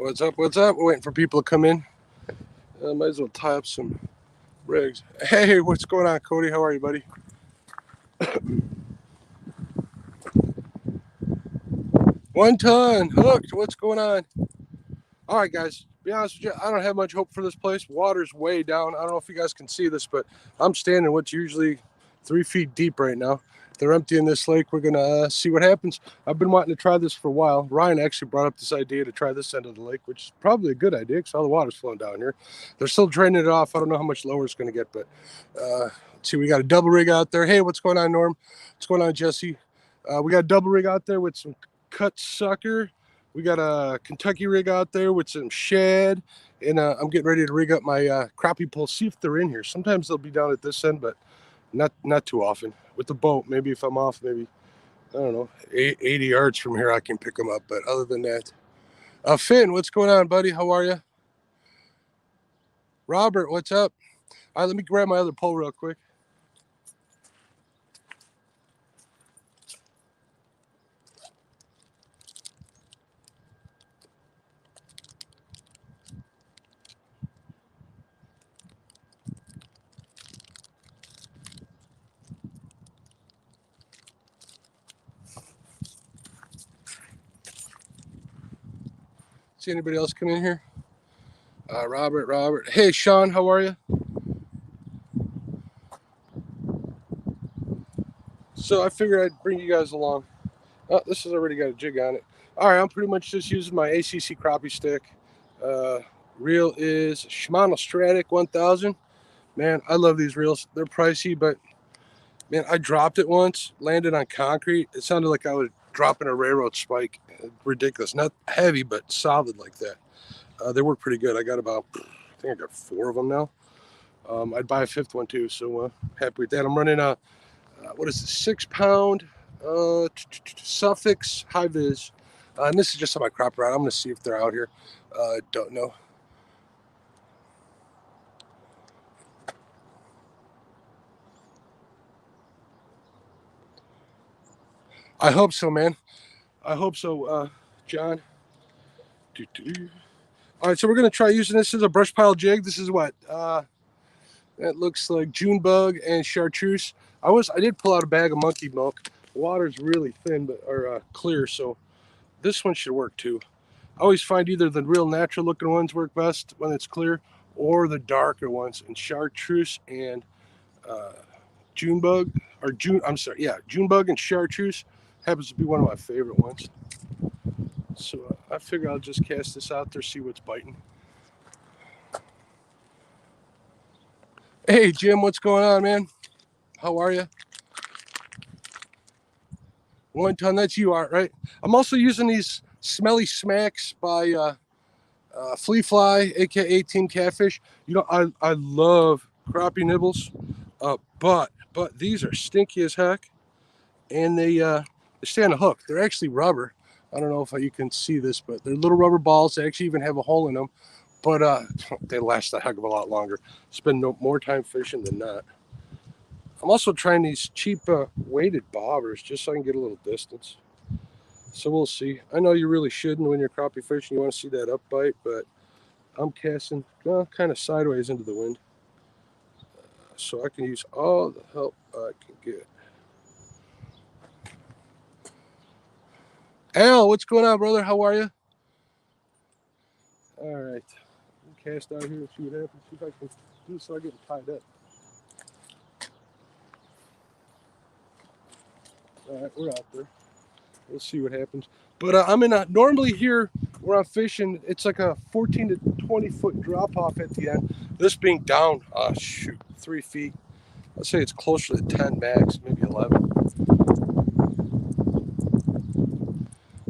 What's up? What's up? We're waiting for people to come in. Might as well tie up some rigs. Hey, what's going on, Cody? How are you, buddy? 1 ton hooked. What's going on? All right, guys. To be honest with you, I don't have much hope for this place. Water's way down. I don't know if you guys can see this, but I'm standing what's usually 3 feet deep right now. They're emptying this lake. We're gonna see what happens. I've been wanting to try this for a while. Ryan actually brought up this idea to try this end of the lake, which is probably a good idea because all the water's flowing down here. They're still draining it off. I don't know how much lower it's going to get, but let's see. We got a double rig out there. Hey, what's going on, Norm? What's going on, Jesse? We got a double rig out there with some cut sucker. We got a Kentucky rig out there with some shad, and I'm getting ready to rig up my crappie pole. See if they're in here. Sometimes they'll be down at this end, but not too often. With the boat, maybe if I'm off, maybe, I don't know, 80 yards from here, I can pick them up. But other than that, Finn, what's going on, buddy? How are you? Robert, what's up? All right, let me grab my other pole real quick. See anybody else come in here? Robert. Hey, Sean, how are you? So I figured I'd bring you guys along. Oh, this has already got a jig on it. All right, I'm pretty much just using my ACC crappie stick. Reel is Shimano Stratic 1000. Man, I love these reels. They're pricey, but man, I dropped it once, landed on concrete. It sounded like I was dropping a railroad spike. Ridiculous. Not heavy, but solid like that. They work pretty good. I think I got 4 of them now. I'd buy a 5th one too, so happy with that. I'm running a, what is this, 6-pound Suffix High Vis. And this is just on my crop rod. I'm going to see if they're out here. Don't know. I hope so, man. I hope so, John. All right, so we're going to try using this as a brush pile jig. This is what? That looks like June bug and chartreuse. I did pull out a bag of monkey milk. The water's really thin, or clear, so this one should work too. I always find either the real natural looking ones work best when it's clear, or the darker ones. And chartreuse and June bug, June bug and chartreuse happens to be one of my favorite ones. So I figure I'll just cast this out there, see what's biting. Hey, Jim, what's going on, man? How are you? 1 ton, that's you, Art, right? I'm also using these Smelly Smacks by Flea Fly, aka Team Catfish. You know, I love crappie nibbles, but these are stinky as heck, and they stay on the hook. They're actually rubber. I don't know if you can see this, but they're little rubber balls. They actually even have a hole in them, but they last a heck of a lot longer. Spend more time fishing than not. I'm also trying these cheap weighted bobbers just so I can get a little distance. So we'll see. I know you really shouldn't when you're crappie fishing. You want to see that up bite, but I'm casting kind of sideways into the wind. So I can use all the help I can get. Al, what's going on, brother? How are you? All right. Cast out here and see what happens. See if I can do this so I get it tied up. All right, we're out there. We'll see what happens. But I'm in normally here where I'm fishing, it's like a 14 to 20 foot drop off at the end. This being down, 3 feet. I'd say it's closer to 10 max, maybe 11.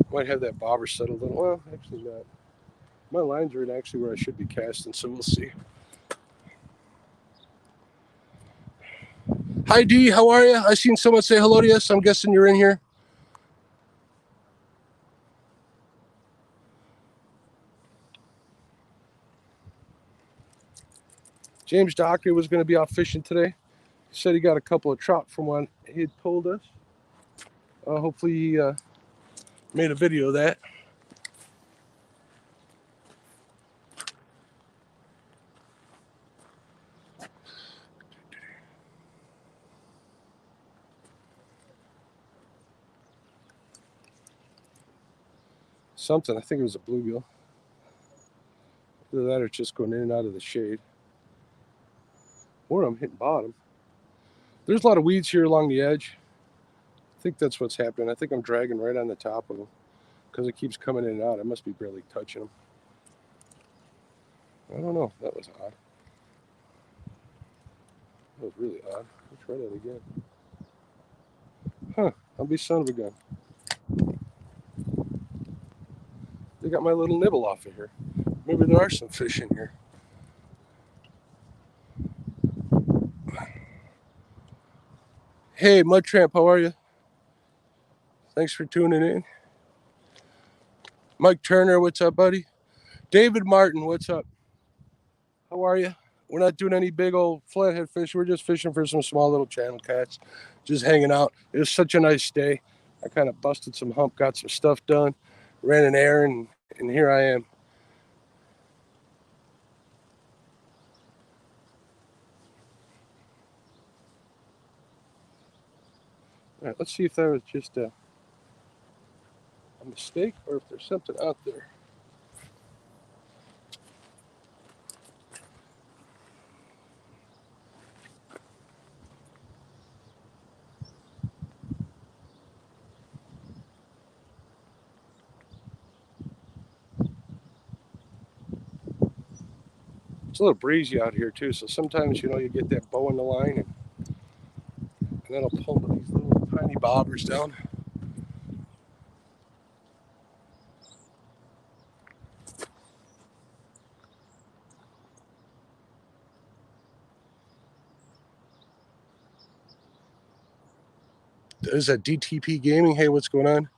Might have that bobber settled in. Well, actually not. My lines are in actually where I should be casting, so we'll see. Hi, D. How are you? I seen someone say hello to you, so I'm guessing you're in here. James Dockery was going to be out fishing today. He said he got a couple of trout from what he had told us. Hopefully he made a video of that. something. I think it was a bluegill. Either that or it's just going in and out of the shade. Or I'm hitting bottom. There's a lot of weeds here along the edge. I think that's what's happening. I think I'm dragging right on the top of them because it keeps coming in and out. I must be barely touching them. I don't know. That was odd. That was really odd. Let's try that again. Huh. I'll be son of a gun. They got my little nibble off of here. Maybe there are some fish in here. Hey, Mud Tramp, how are you? Thanks for tuning in. Mike Turner, what's up, buddy? David Martin, what's up? How are you? We're not doing any big old flathead fish. We're just fishing for some small little channel cats. Just hanging out. It was such a nice day. I kind of busted some hump, got some stuff done, ran an errand, and here I am. All right, let's see if that was just a mistake or if there's something out there. It's a little breezy out here too, so sometimes you get that bow in the line, and that'll pull these little tiny bobbers down. There's a DTP Gaming. Hey, what's going on?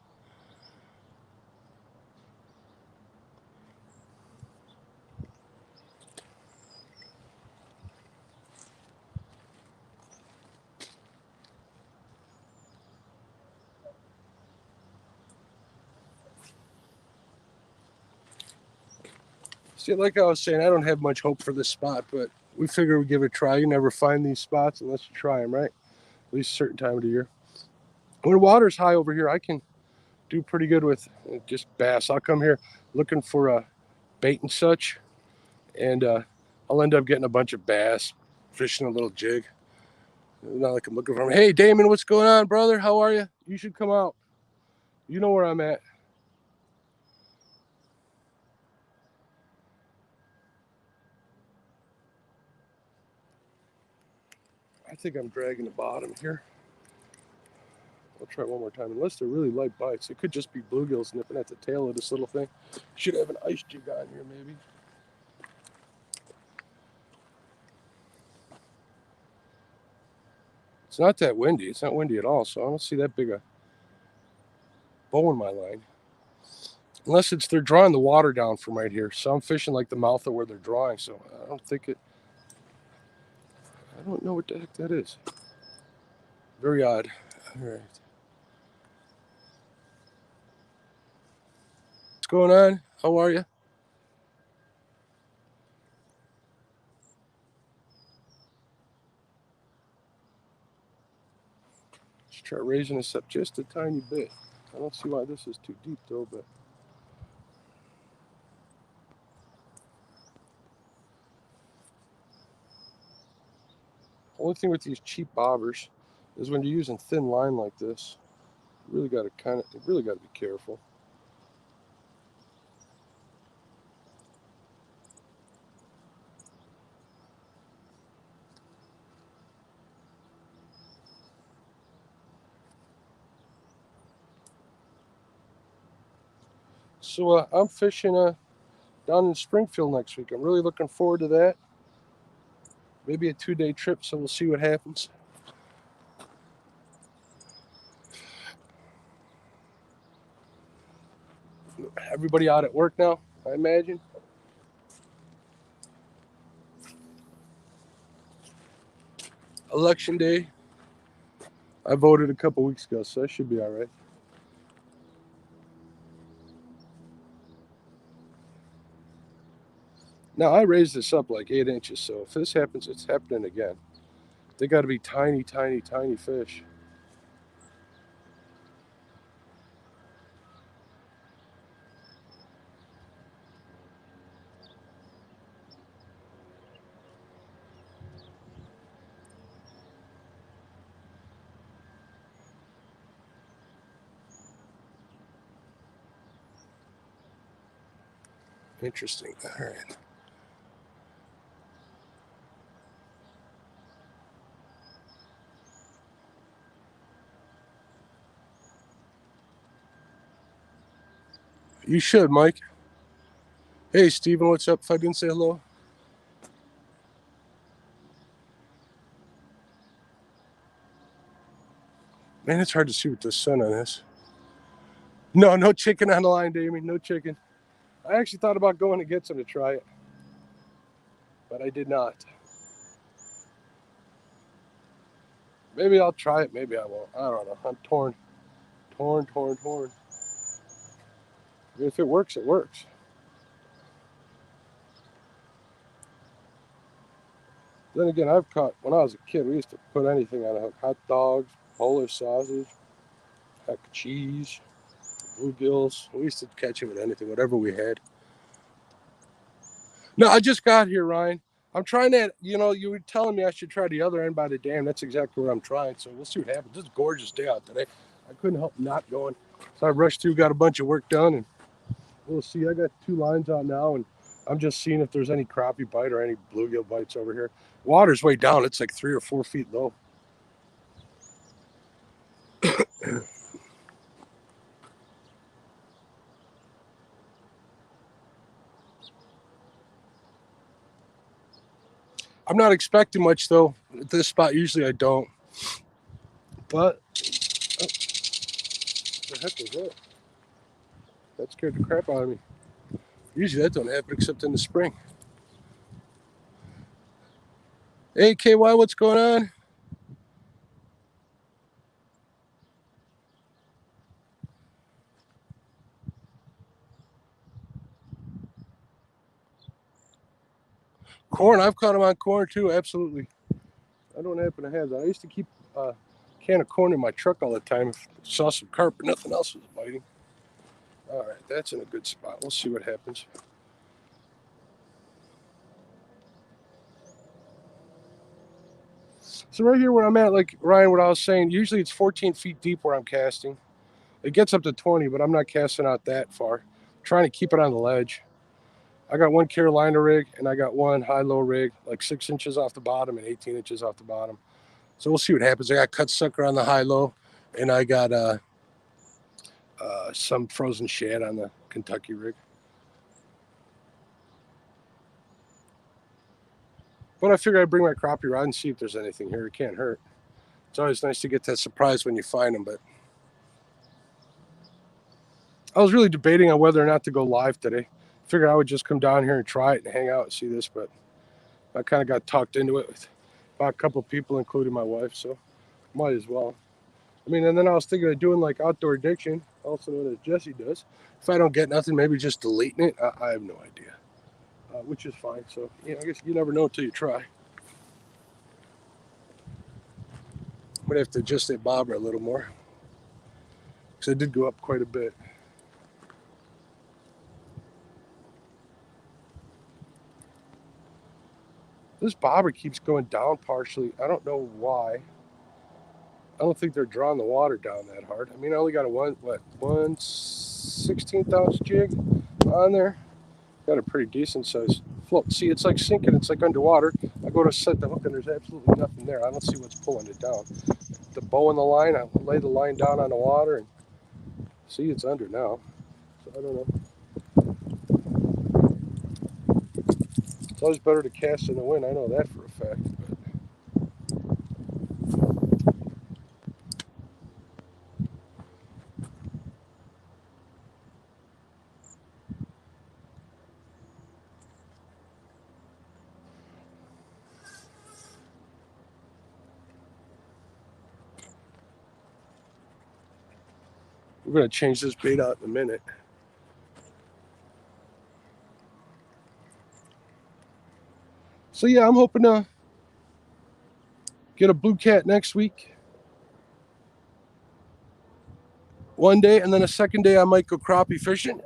See, like I was saying, I don't have much hope for this spot, but we figure we'd give it a try. You never find these spots unless you try them, right? At least a certain time of the year. When the water's high over here, I can do pretty good with just bass. I'll come here looking for a bait and such, and I'll end up getting a bunch of bass, fishing a little jig. Not like I'm looking for them. Hey, Damon, what's going on, brother? How are you? You should come out. You know where I'm at. I think I'm dragging the bottom here. I'll try one more time. Unless they're really light bites, it could just be bluegills nipping at the tail of this little thing. Should have an ice jig on here, maybe. It's not that windy. It's not windy at all, so I don't see that big a bow in my line. Unless they're drawing the water down from right here. So I'm fishing like the mouth of where they're drawing, so I don't think it. I don't know what the heck that is. Very odd. All right. What's going on? How are you? Let's try raising this up just a tiny bit. I don't see why this is too deep though, but only thing with these cheap bobbers is when you're using thin line like this, you really got to be careful. So I'm fishing down in Springfield next week. I'm really looking forward to that. Maybe a 2-day trip, so we'll see what happens. Everybody out at work now, I imagine. Election day. I voted a couple weeks ago, so that should be all right. Now, I raised this up like 8 inches, so if this happens, it's happening again. They got to be tiny, tiny, tiny fish. Everybody Interesting. All right. You should, Mike. Hey, Steven, what's up? If I didn't say hello. Man, it's hard to see with the sun on this. No, no chicken on the line, Damien. No chicken. I actually thought about going to get some to try it, but I did not. Maybe I'll try it. Maybe I won't. I don't know. I'm torn. Torn. If it works, it works. Then again, I've caught, when I was a kid, we used to put anything on a hook. Hot dogs, Polish sausage, heck, cheese, bluegills. We used to catch it with anything, whatever we had. No, I just got here, Ryan. I'm trying that, you were telling me I should try the other end by the dam. That's exactly what I'm trying. So we'll see what happens. It's a gorgeous day out today. I couldn't help not going. So I rushed through, got a bunch of work done, and we'll see. I got 2 lines out now, and I'm just seeing if there's any crappie bite or any bluegill bites over here. Water's way down. It's like 3 or 4 feet low. I'm not expecting much, though. At this spot, usually I don't. But, oh, what the heck was that? That scared the crap out of me. Usually that don't happen except in the spring. Hey, KY, what's going on? Corn, I've caught them on corn too, absolutely. I don't happen to have that. I used to keep a can of corn in my truck all the time. If I saw some carp, but nothing else was biting. All right, that's in a good spot. We'll see what happens. So right here where I'm at, like Ryan, what I was saying, usually it's 14 feet deep where I'm casting. It gets up to 20, but I'm not casting out that far. I'm trying to keep it on the ledge. I got one Carolina rig and I got one high-low rig, like 6 inches off the bottom and 18 inches off the bottom. So we'll see what happens. I got cut sucker on the high-low, and I got some frozen shad on the Kentucky rig. But I figure I'd bring my crappie rod and see if there's anything here. It can't hurt. It's always nice to get that surprise when you find them, but I was really debating on whether or not to go live today. Figured I would just come down here and try it and hang out and see this, but I kind of got talked into it with about a couple of people, including my wife, so might as well. I mean, and then I was thinking of doing like outdoor addiction, also known as Jesse does. If I don't get nothing, maybe just deleting it. I have no idea, which is fine. So, I guess you never know until you try. I'm going to have to adjust that bobber a little more because it did go up quite a bit. This bobber keeps going down partially. I don't know why. I don't think they're drawing the water down that hard. I mean, I only got a 1/16 ounce jig on there. Got a pretty decent size float. See, it's like sinking. It's like underwater. I go to set the hook and there's absolutely nothing there. I don't see what's pulling it down. The bow in the line, I lay the line down on the water and see it's under now. So I don't know. It's always better to cast in the wind. I know that for a fact. But we're going to change this bait out in a minute. So yeah, I'm hoping to get a blue cat next week. One day, and then a second day I might go crappie fishing.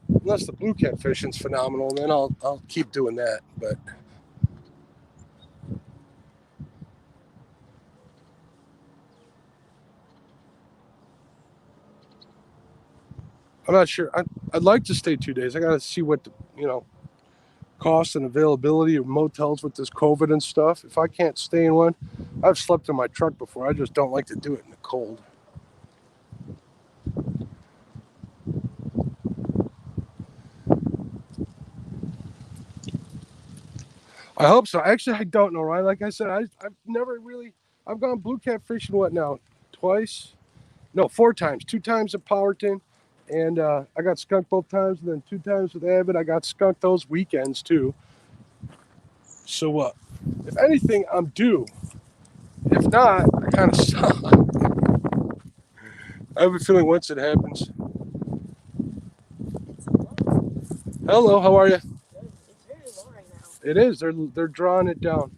Unless the blue cat fishing's phenomenal, then I'll keep doing that. But I'm not sure. I'd like to stay 2 days. I got to see what you know, cost and availability of motels with this COVID and stuff. If I can't stay in one, I've slept in my truck before. I just don't like to do it in the cold. I hope so. Actually, I don't know, Ryan. Like I said, I've never really, I've gone blue cat fishing, what now? Twice? No, 4 times. 2 times at Powerton. And I got skunked both times. And then 2 times with Abbott. I got skunked those weekends too. So, if anything, I'm due. If not, I kind of suck. I have a feeling once it happens. Hello, how are you? It's very low right now. It is. They're drawing it down.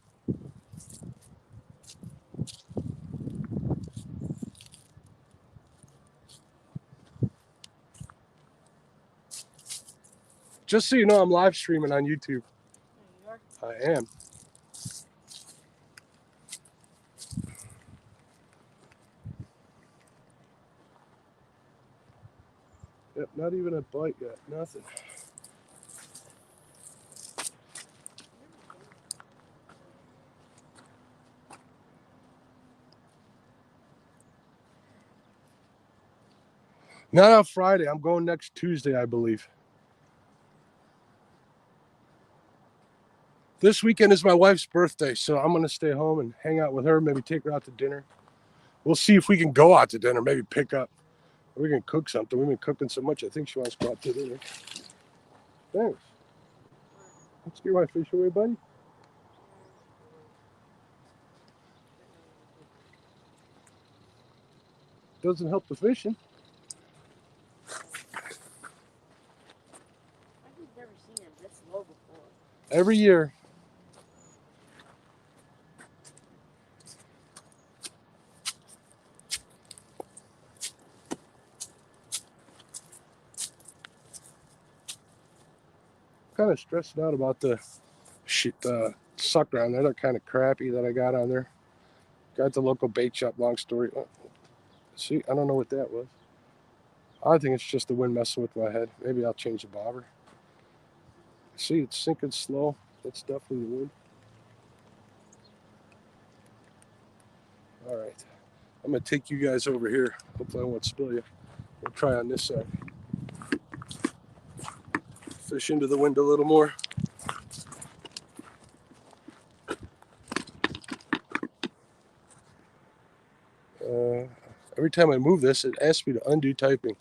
Just so you know, I'm live streaming on YouTube. There you are. I am. Yep, not even a bite yet. Nothing. Not on Friday. I'm going next Tuesday, I believe. This weekend is my wife's birthday, so I'm going to stay home and hang out with her, maybe take her out to dinner. We'll see if we can go out to dinner, maybe pick up. Or we can cook something. We've been cooking so much, I think she wants to go out to dinner. Thanks. Let's get my fish away, buddy. Doesn't help the fishing. I've never seen it this low before. Every year. Kind of stressed out about the sucker on there. They're kind of crappy that I got on there. Got the local bait shop, long story. Oh, see, I don't know what that was. I think it's just the wind messing with my head. Maybe I'll change the bobber. See, it's sinking slow. That's definitely the wind. All right. I'm going to take you guys over here. Hopefully I won't spill you. We'll try on this side. Fish into the wind a little more. Every time I move this, it asks me to undo typing.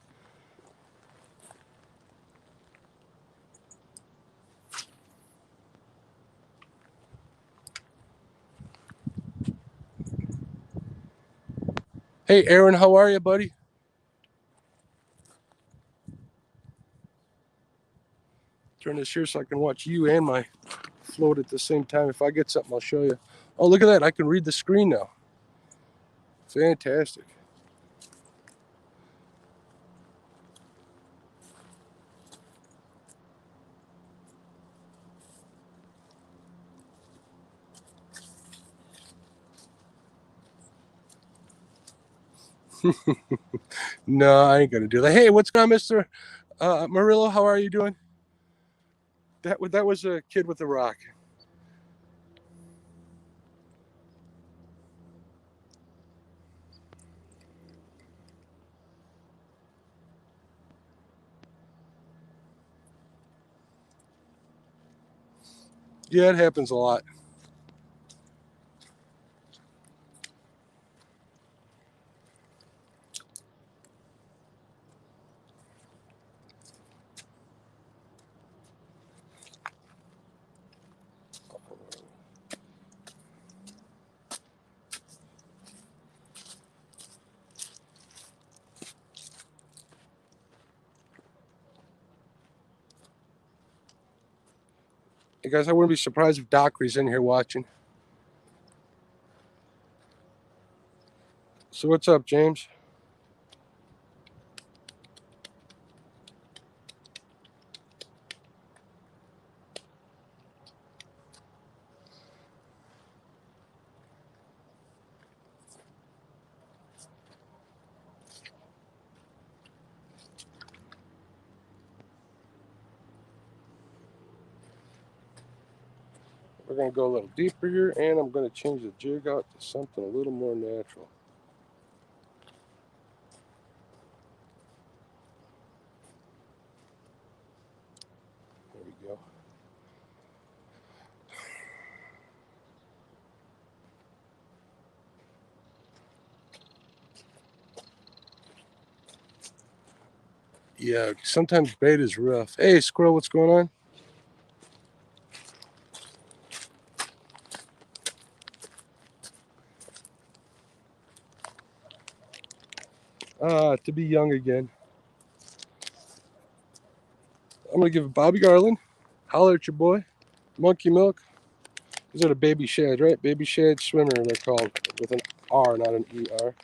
Hey, Aaron, how are you, buddy? Turn this here so I can watch you and my float at the same time. If I get something, I'll show you. Oh, look at that. I can read the screen now. Fantastic. No, I ain't going to do that. Hey, what's going on, Mr. Murillo? How are you doing? That was a kid with a rock. Yeah, it happens a lot. Hey guys, I wouldn't be surprised if Dockery's in here watching. So what's up, James? We're going to go a little deeper here, and I'm going to change the jig out to something a little more natural. There we go. Yeah, sometimes bait is rough. Hey, squirrel, what's going on? To be young again. I'm going to give it Bobby Garland. Holler at your boy. Monkey Milk. These are the baby shad, right? Baby shad swimmer, they're called. With an R, not an ER.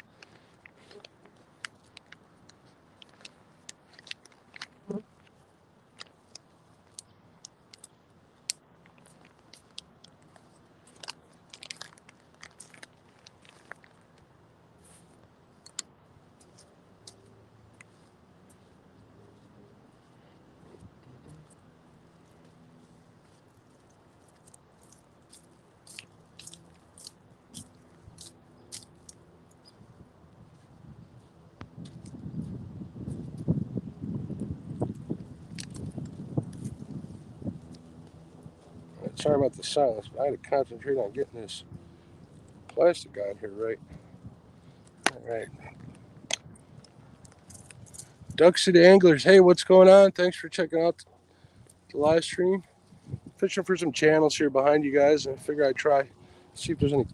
Sorry about the silence, but I had to concentrate on getting this plastic on here right. All right. Duck City Anglers, hey, what's going on? Thanks for checking out the live stream. Fishing for some channels here behind you guys, and I figure I'd try, see if there's any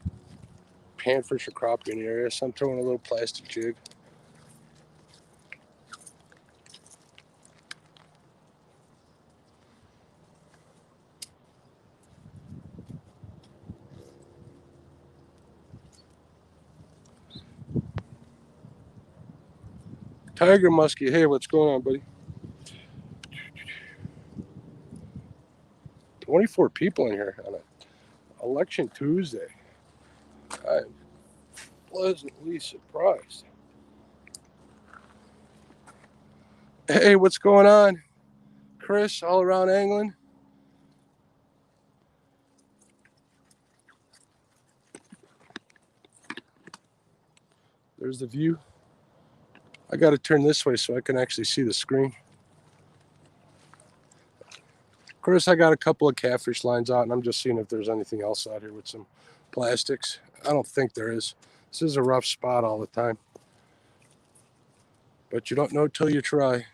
panfish or crappie in the area. So I'm throwing a little plastic jig. Tiger Muskie, hey, what's going on, buddy? 24 people in here on an election Tuesday. I'm pleasantly surprised. Hey, what's going on? Chris, all around angling. There's the view. I got to turn this way so I can actually see the screen. Chris, I got a couple of catfish lines out, and I'm just seeing if there's anything else out here with some plastics. I don't think there is. This is a rough spot all the time. But you don't know till you try.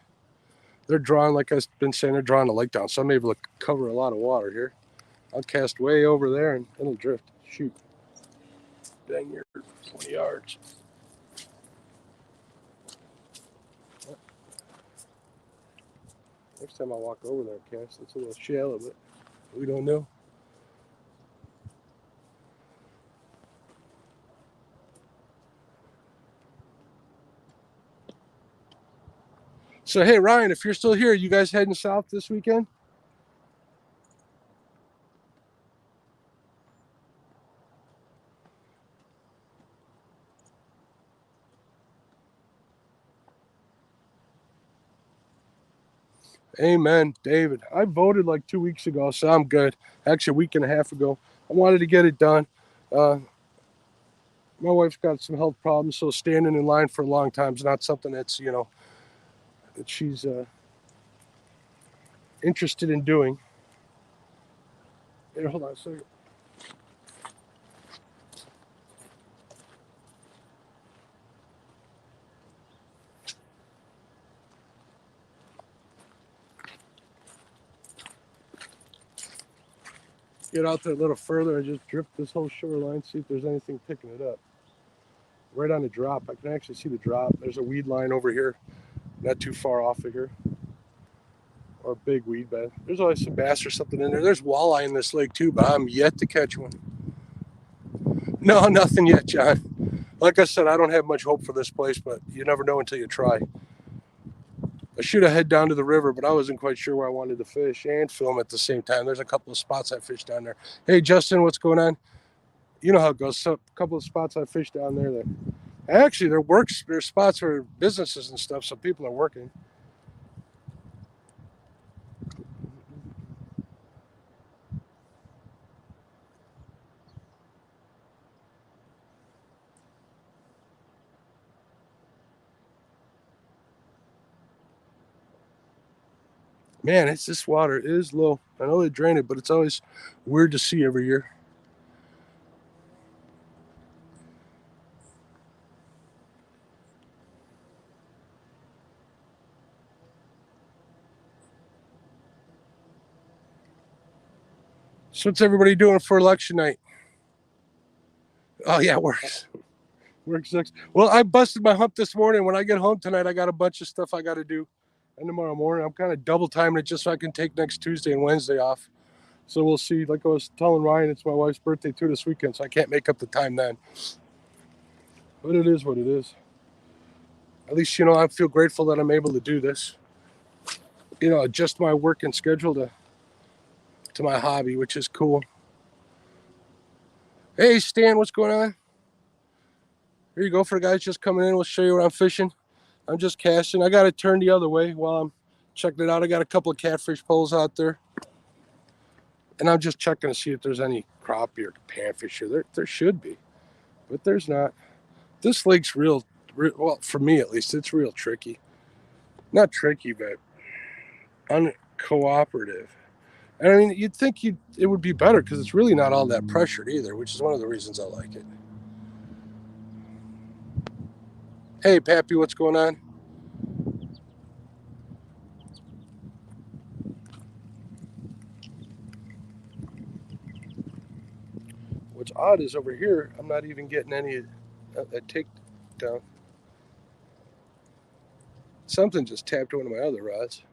They're drawing, like I've been saying, they're drawing the lake down, so I'm able to cover a lot of water here. I'll cast way over there, and it'll drift. Shoot. Dang, you're 20 yards. Next time I walk over there, cast. It's a little shallow, but we don't know. So, hey, Ryan, if you're still here, you guys heading south this weekend? Amen, David. I voted like 2 weeks ago, so I'm good. Actually, a week and a half ago. I wanted to get it done. My wife's got some health problems, so standing in line for a long time is not something that's, that she's interested in doing. Here, hold on a second. Get out there a little further and just drift this whole shoreline, see if there's anything picking it up. Right on the drop, I can actually see the drop. There's a weed line over here, not too far off of here. Or a big weed bed. There's always some bass or something in there. There's walleye in this lake too, but I'm yet to catch one. No, nothing yet, John. Like I said, I don't have much hope for this place, but you never know until you try. I should have head down to the river, but I wasn't quite sure where I wanted to fish and film at the same time. There's a couple of spots I fished down there. Hey, Justin, what's going on? You know how it goes. So, a couple of spots I fished down there. That actually, there's spots for businesses and stuff, so people are working. Man, it's this water is low. I know they drain it, but it's always weird to see every year. So what's everybody doing for election night? Oh yeah, works. Work sucks. Well, I busted my hump this morning. When I get home tonight, I got a bunch of stuff I got to do. And tomorrow morning, I'm kind of double timing it just so I can take next Tuesday and Wednesday off. So we'll see. Like I was telling Ryan, it's my wife's birthday too this weekend, so I can't make up the time then. But it is what it is. At least, I feel grateful that I'm able to do this. Adjust my work and schedule to my hobby, which is cool. Hey, Stan, what's going on? Here you go for guys just coming in. We'll show you what I'm fishing. I'm just casting. I got it turned the other way while I'm checking it out. I got a couple of catfish poles out there. And I'm just checking to see if there's any crappie or panfish here. There should be, but there's not. This lake's real, well, for me at least, it's real tricky. Not tricky, but uncooperative. And I mean, you'd think it would be better because it's really not all that pressured either, which is one of the reasons I like it. Hey, Pappy, what's going on? What's odd is over here, I'm not even getting any takedown. Something just tapped one of my other rods.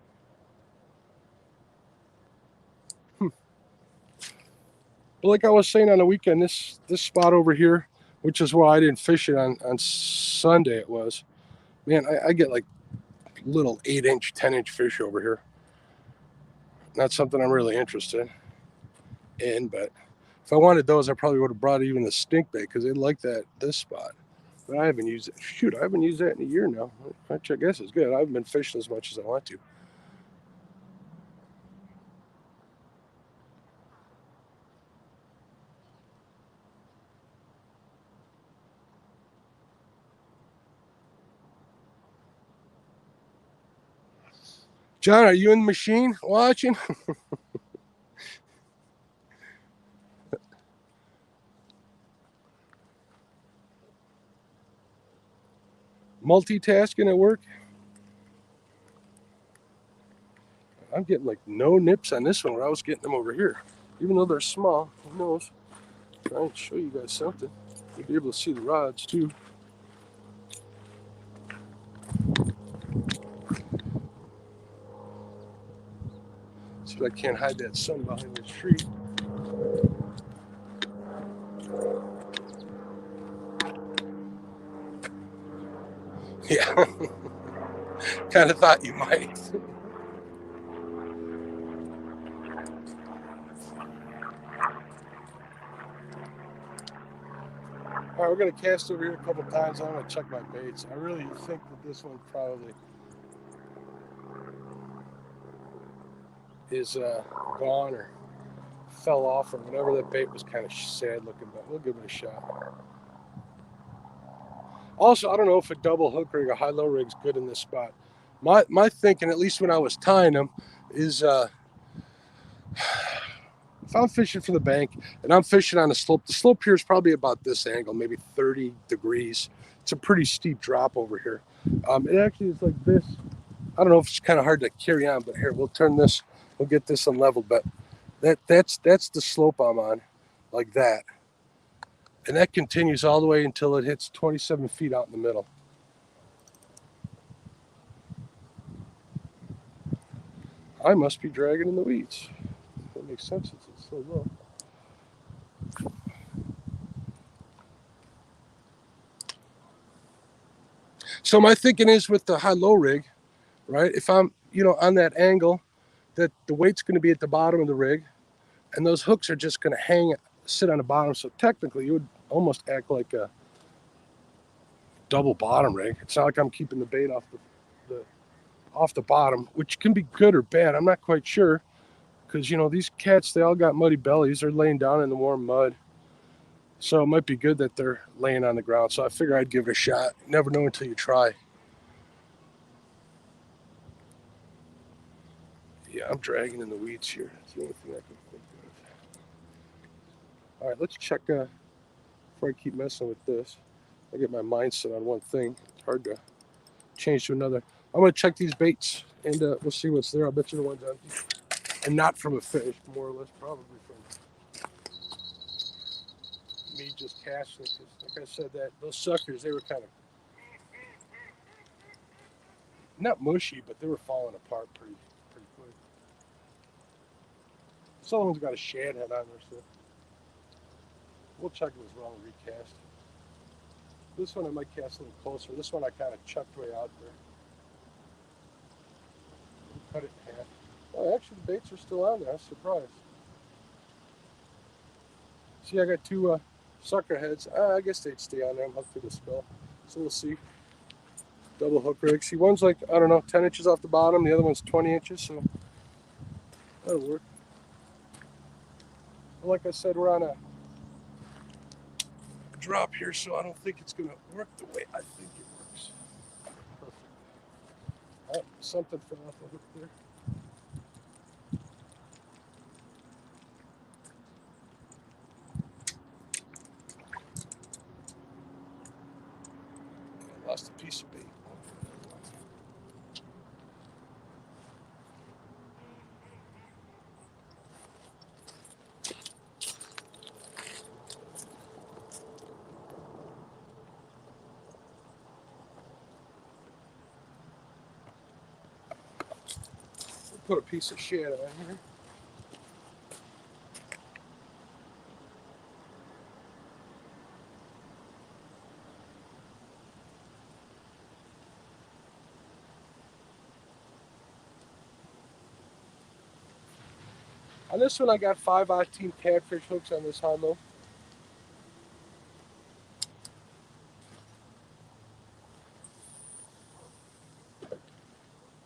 But like I was saying on the weekend, this spot over here, which is why I didn't fish it on Sunday, it was, man, I get like little 8-inch, 10-inch fish over here. Not something I'm really interested in, but if I wanted those, I probably would have brought even the stink bait because they like this spot. But I haven't used it. Shoot, I haven't used that in a year now, which I guess is good. I haven't been fishing as much as I want to. John, are you in the machine watching? Multitasking at work? I'm getting like no nips on this one where I was getting them over here. Even though they're small, who knows? Trying to show you guys something. You'll be able to see the rods too. See if I can't hide that sun behind this tree. Yeah, kind of thought you might. All right, we're going to cast over here a couple times. I'm going to check my baits. I really think that this one probably is gone or fell off or whatever. That bait was kind of sad looking, but we'll give it a shot. Also, I don't know if a double hook rig or high-low rig is good in this spot. My thinking, at least when I was tying them, is if I'm fishing for the bank and I'm fishing on a slope, the slope here is probably about this angle, maybe 30 degrees. It's a pretty steep drop over here. It actually is like this. I don't know if it's kind of hard to carry on, but here, we'll turn this, we'll get this unleveled, but that's the slope I'm on, like that. And that continues all the way until it hits 27 feet out in the middle. I must be dragging in the weeds. That makes sense since it's so low. So my thinking is with the high-low rig, right? If I'm, on that angle, that the weight's going to be at the bottom of the rig, and those hooks are just going to sit on the bottom. So technically, you would almost act like a double bottom rig. It's not like I'm keeping the bait off the bottom, which can be good or bad. I'm not quite sure because these cats, they all got muddy bellies. They're laying down in the warm mud. So it might be good that they're laying on the ground. So I figure I'd give it a shot. You never know until you try. Yeah, I'm dragging in the weeds here. That's the only thing I can think of. All right, let's check before I keep messing with this. I get my mind set on one thing. It's hard to change to another. I'm going to check these baits, and we'll see what's there. I'll bet you the one's empty. And not from a fish, more or less probably from me just casting. Because like I said, those suckers, they were kind of not mushy, but they were falling apart pretty quick. This other one's got a shad head on there, so we'll check it as well and recast. This one I might cast a little closer. This one I kind of chucked way out there. Cut it in half. Oh, actually the baits are still on there. I'm surprised. See, I got two sucker heads. I guess they'd stay on there. I'm hooked to the skull. So we'll see. Double hook rig. See, one's like, I don't know, 10 inches off the bottom. The other one's 20 inches, so that'll work. But like I said, we're on a drop here, so I don't think it's going to work the way I think it works. Perfect. Oh, something fell off the hook there. I lost a piece of bait. Put a piece of shad on here. On this one, I got 5/18 catfish hooks on this high-low. There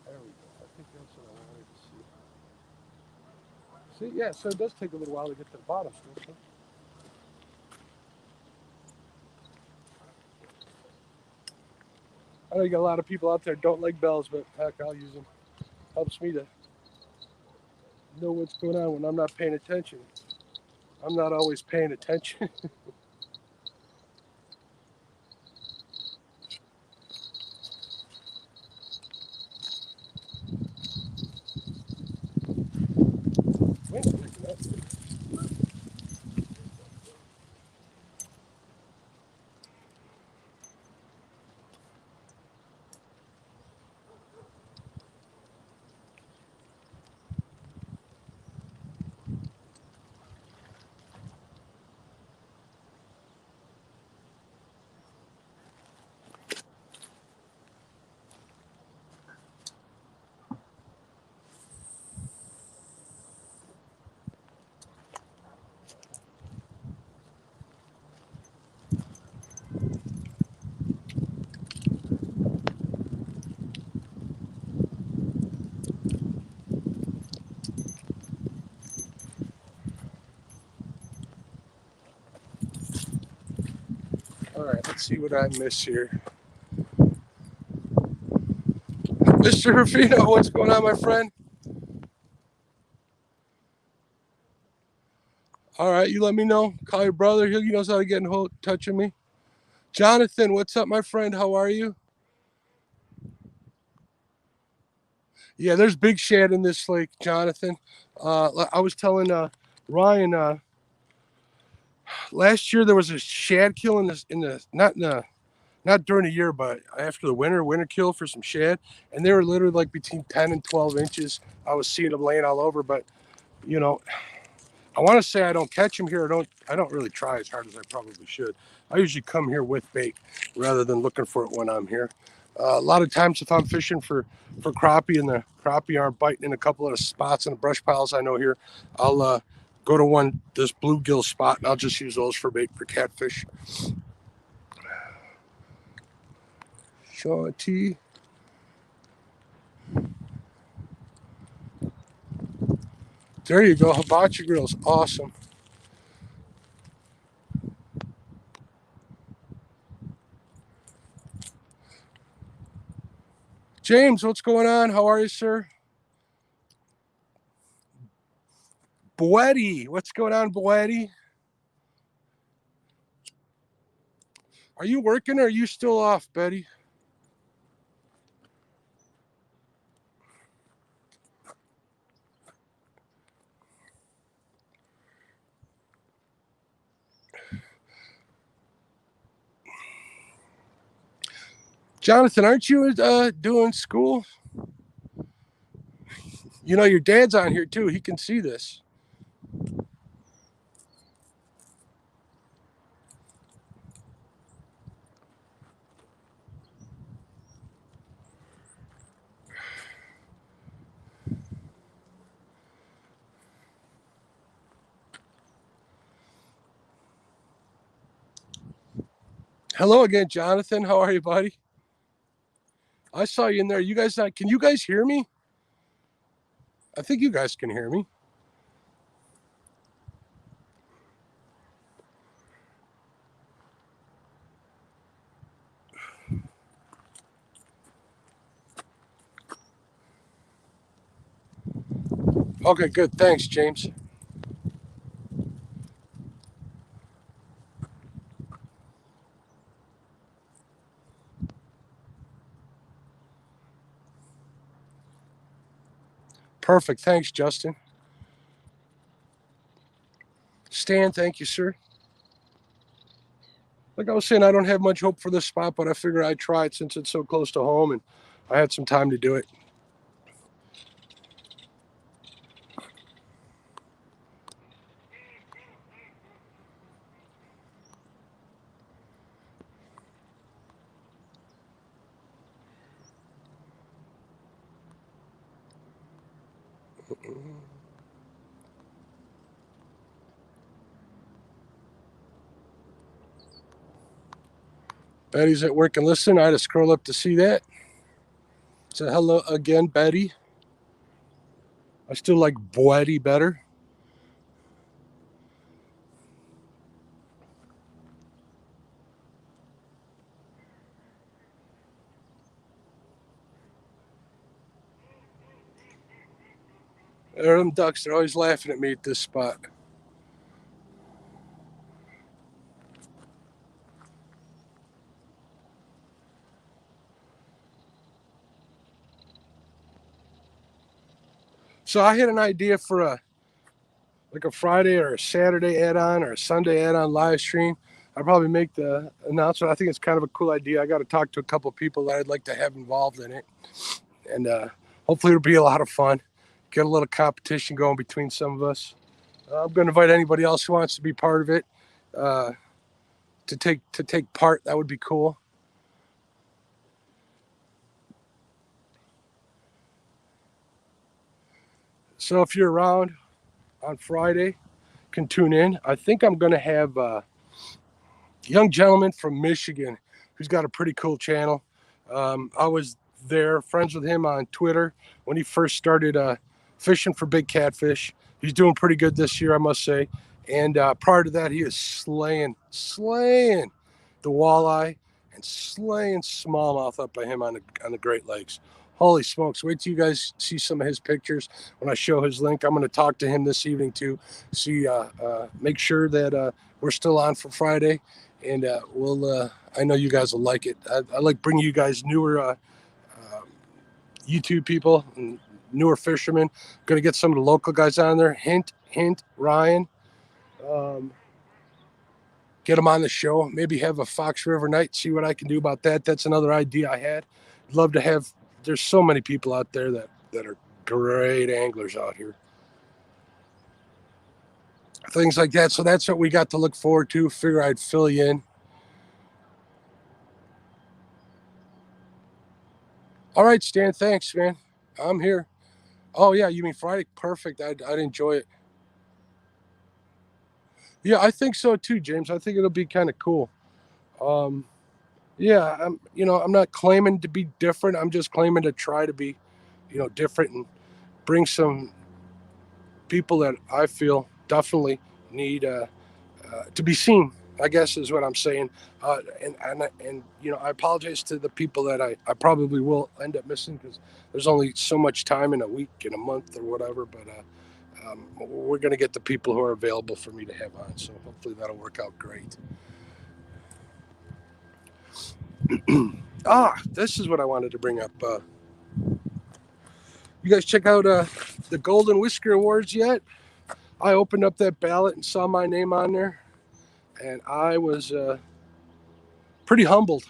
we go. I think that's what I wanted to see. See, yeah, so it does take a little while to get to the bottom still. So. I know you got a lot of people out there don't like bells, but heck, I'll use them. Helps me to know what's going on when I'm not paying attention. I'm not always paying attention. All right, let's see what I miss here. Mr. Rufino, what's going on, my friend? All right, you let me know. Call your brother. He knows how to get in touch with me. Jonathan, what's up, my friend? How are you? Yeah, there's big shad in this lake, Jonathan. I was telling Ryan last year there was a shad kill in the not during the year, but after the winter kill for some shad, and they were literally like between 10 and 12 inches. I was seeing them laying all over, but you know, I want to say I don't catch them here. I don't really try as hard as I probably should. I usually come here with bait rather than looking for it when I'm here. A lot of times if I'm fishing for crappie and the crappie aren't biting in a couple of the spots in the brush piles I know here, I'll go to this bluegill spot, and I'll just use those for bait for catfish. Shawty. There you go, hibachi grills, awesome. James, what's going on? How are you, sir? Boetti. What's going on, Boetti? Are you working or are you still off, Betty? Jonathan, aren't you doing school? You know, your dad's on here too. He can see this. Hello again, Jonathan. How are you, buddy? I saw you in there. You guys, can you guys hear me? I think you guys can hear me. Okay, good. Thanks, James. Perfect. Thanks, Justin. Stan, thank you, sir. Like I was saying, I don't have much hope for this spot, but I figure I'd try it since it's so close to home and I had some time to do it. Betty's at work and listen. I had to scroll up to see that. So hello again, Betty. I still like Boetti better. Them ducks, they're always laughing at me at this spot. So I had an idea for a Friday or a Saturday add-on or a Sunday add-on live stream. I'd probably make the announcement. I think it's kind of a cool idea. I got to talk to a couple of people that I'd like to have involved in it, and hopefully it'll be a lot of fun. Get a little competition going between some of us. I'm going to invite anybody else who wants to be part of it to take part. That would be cool. So if you're around on Friday, can tune in. I think I'm going to have a young gentleman from Michigan who's got a pretty cool channel. I was there, friends with him on Twitter when he first started fishing for big catfish. He's doing pretty good this year, I must say. And prior to that, he is slaying the walleye and slaying smallmouth up by him on the Great Lakes. Holy smokes! Wait till you guys see some of his pictures when I show his link. I'm going to talk to him this evening too. See, make sure that we're still on for Friday, and we'll. I know you guys will like it. I like bringing you guys newer YouTube people and newer fishermen. Going to get some of the local guys on there. Hint, hint, Ryan. Um, get them on the show. Maybe have a Fox River night. See what I can do about that. That's another idea I had. Love to have. There's so many people out there that are great anglers out here. Things like that. So that's what we got to look forward to. Figure I'd fill you in. All right, Stan. Thanks, man. I'm here. Oh yeah, you mean Friday? Perfect. I'd enjoy it. Yeah, I think so too, James. I think it'll be kind of cool. Um, yeah, I'm not claiming to be different. I'm just claiming to try to be, different and bring some people that I feel definitely need to be seen. I guess is what I'm saying. I apologize to the people that I probably will end up missing because there's only so much time in a week, in a month, or whatever. But we're going to get the people who are available for me to have on. So hopefully that'll work out great. This is what I wanted to bring up. You guys check out the Golden Whisker Awards yet? I opened up that ballot and saw my name on there, and I was pretty humbled.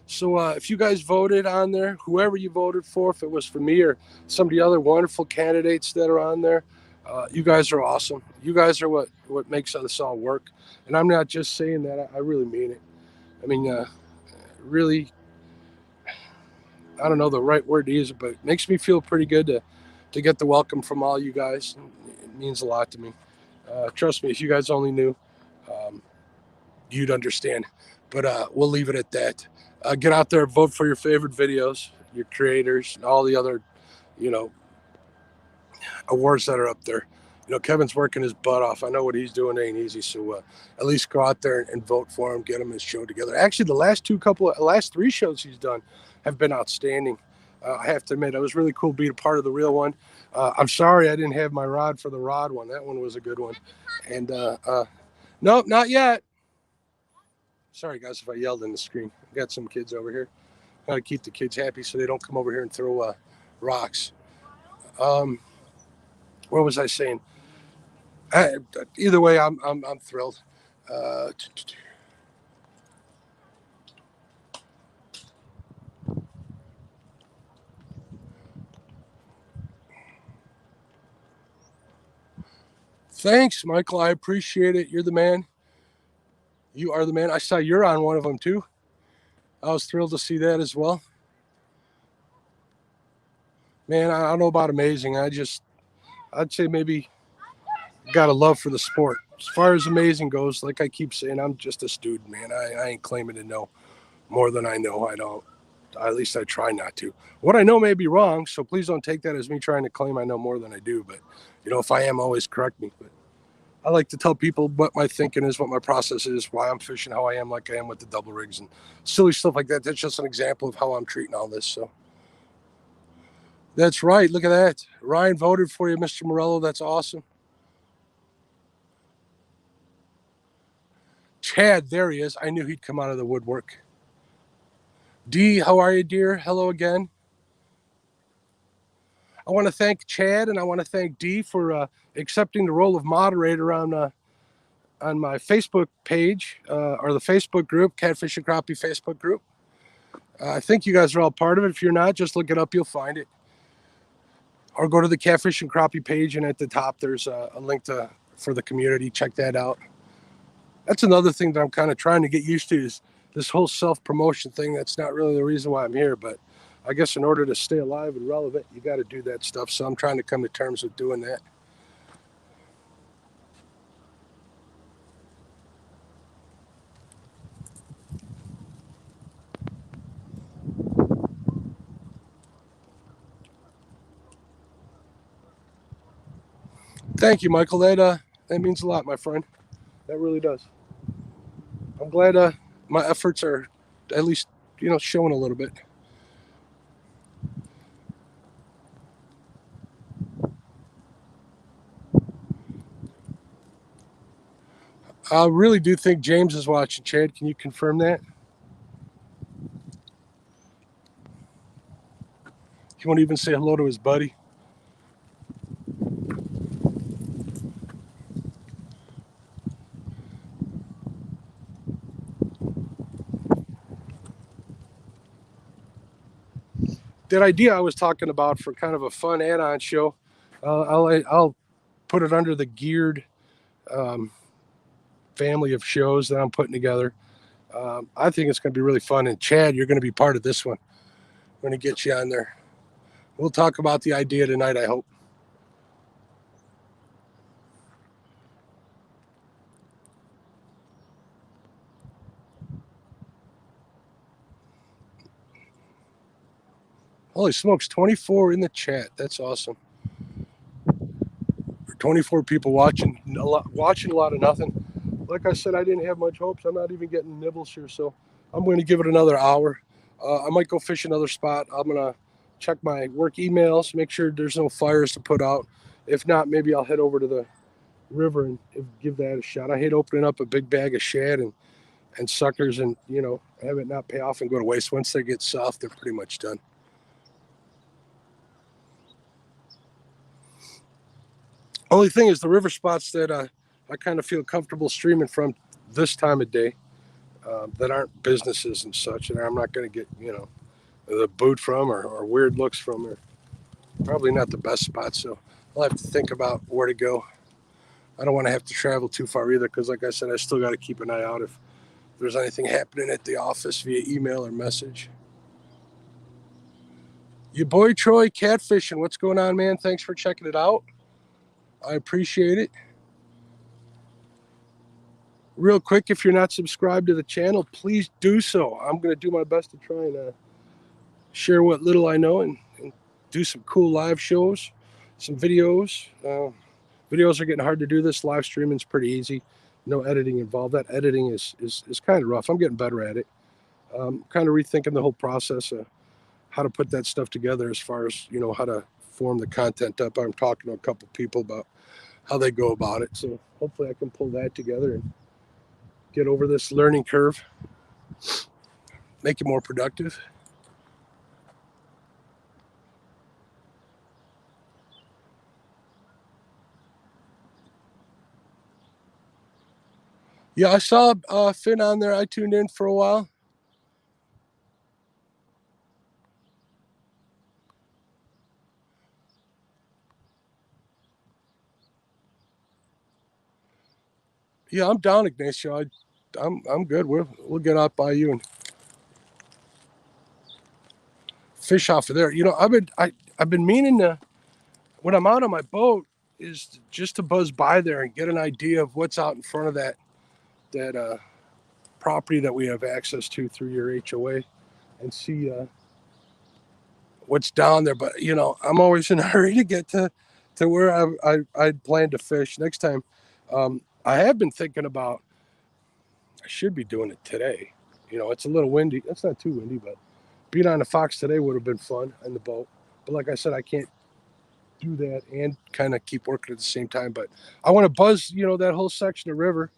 So if you guys voted on there, whoever you voted for, if it was for me or some of the other wonderful candidates that are on there, you guys are awesome. You guys are what makes this all work. And I'm not just saying that. I really mean it. I mean, really, I don't know the right word to use, but it makes me feel pretty good to get the welcome from all you guys. It means a lot to me. Trust me, if you guys only knew, you'd understand. But we'll leave it at that. Get out there, vote for your favorite videos, your creators, and all the other, awards that are up there. Kevin's working his butt off. I know what he's doing ain't easy. So at least go out there and vote for him, get him his show together. Actually, the last 3 shows he's done have been outstanding. I have to admit, it was really cool being a part of the real one. I'm sorry I didn't have my rod for the rod one. That one was a good one. And no, not yet. Sorry, guys, if I yelled in the screen. I've got some kids over here. Got to keep the kids happy so they don't come over here and throw rocks. What was I saying? Either way, I'm thrilled. Thanks, Michael. I appreciate it. You're the man. You are the man. I saw you're on one of them too. I was thrilled to see that as well. Man, I don't know about amazing. I'd say maybe got a love for the sport. As far as amazing goes, like I keep saying, I'm just a student, man. I ain't claiming to know more than I know. I don't. At least I try not to. What I know may be wrong, so please don't take that as me trying to claim I know more than I do. But, if I am, always correct me. But I like to tell people what my thinking is, what my process is, why I'm fishing how I am, like I am with the double rigs and silly stuff like that. That's just an example of how I'm treating all this. So that's right. Look at that. Ryan voted for you, Mr. Morello. That's awesome. Chad, there he is. I knew he'd come out of the woodwork. Dee, how are you, dear? Hello again. I want to thank Chad and I want to thank Dee for accepting the role of moderator on my Facebook page or the Facebook group, Catfishing Crappie Facebook group. I think you guys are all part of it. If you're not, just look it up. You'll find it. Or go to the Catfishing Crappie page, and at the top there's a link for the community. Check that out. That's another thing that I'm kind of trying to get used to is this whole self-promotion thing. That's not really the reason why I'm here, but I guess in order to stay alive and relevant, you got to do that stuff. So I'm trying to come to terms with doing that. Thank you, Michael. That means a lot, my friend. That really does. I'm glad my efforts are at least, showing a little bit. I really do think James is watching. Chad, can you confirm that? He won't even say hello to his buddy. That idea I was talking about for kind of a fun add-on show, I'll put it under the geared family of shows that I'm putting together. I think it's going to be really fun. And Chad, you're going to be part of this one. I'm going to get you on there. We'll talk about the idea tonight, I hope. Holy smokes, 24 in the chat. That's awesome. 24 people watching a lot of nothing. Like I said, I didn't have much hopes. I'm not even getting nibbles here, so I'm going to give it another hour. I might go fish another spot. I'm going to check my work emails, make sure there's no fires to put out. If not, maybe I'll head over to the river and give that a shot. I hate opening up a big bag of shad and suckers and, have it not pay off and go to waste. Once they get soft, they're pretty much done. Only thing is the river spots that I kind of feel comfortable streaming from this time of day that aren't businesses and such, and I'm not going to get, the boot from or weird looks from, are probably not the best spots. So I'll have to think about where to go. I don't want to have to travel too far either because, like I said, I still got to keep an eye out if there's anything happening at the office via email or message. Your boy Troy, Catfishing. What's going on, man? Thanks for checking it out. I appreciate it. Real quick, if you're not subscribed to the channel, please do so. I'm going to do my best to try and share what little I know and do some cool live shows, some videos. Videos are getting hard to do. This live streaming is pretty easy. No editing involved. That editing is kind of rough. I'm getting better at it. Kind of rethinking the whole process of how to put that stuff together as far as, how to form the content up. I'm talking to a couple people about how they go about it. So hopefully I can pull that together and get over this learning curve, make it more productive. Yeah, I saw Finn on there. I tuned in for a while. Yeah, I'm down, Ignacio. I'm good. We'll get out by you and fish off of there. I've been meaning to, when I'm out on my boat, is just to buzz by there and get an idea of what's out in front of that property that we have access to through your HOA, and see what's down there. But I'm always in a hurry to get to where I plan to fish next time. I have been thinking about, I should be doing it today. It's a little windy. It's not too windy, but being on the Fox today would have been fun in the boat. But like I said, I can't do that and kind of keep working at the same time. But I want to buzz, that whole section of river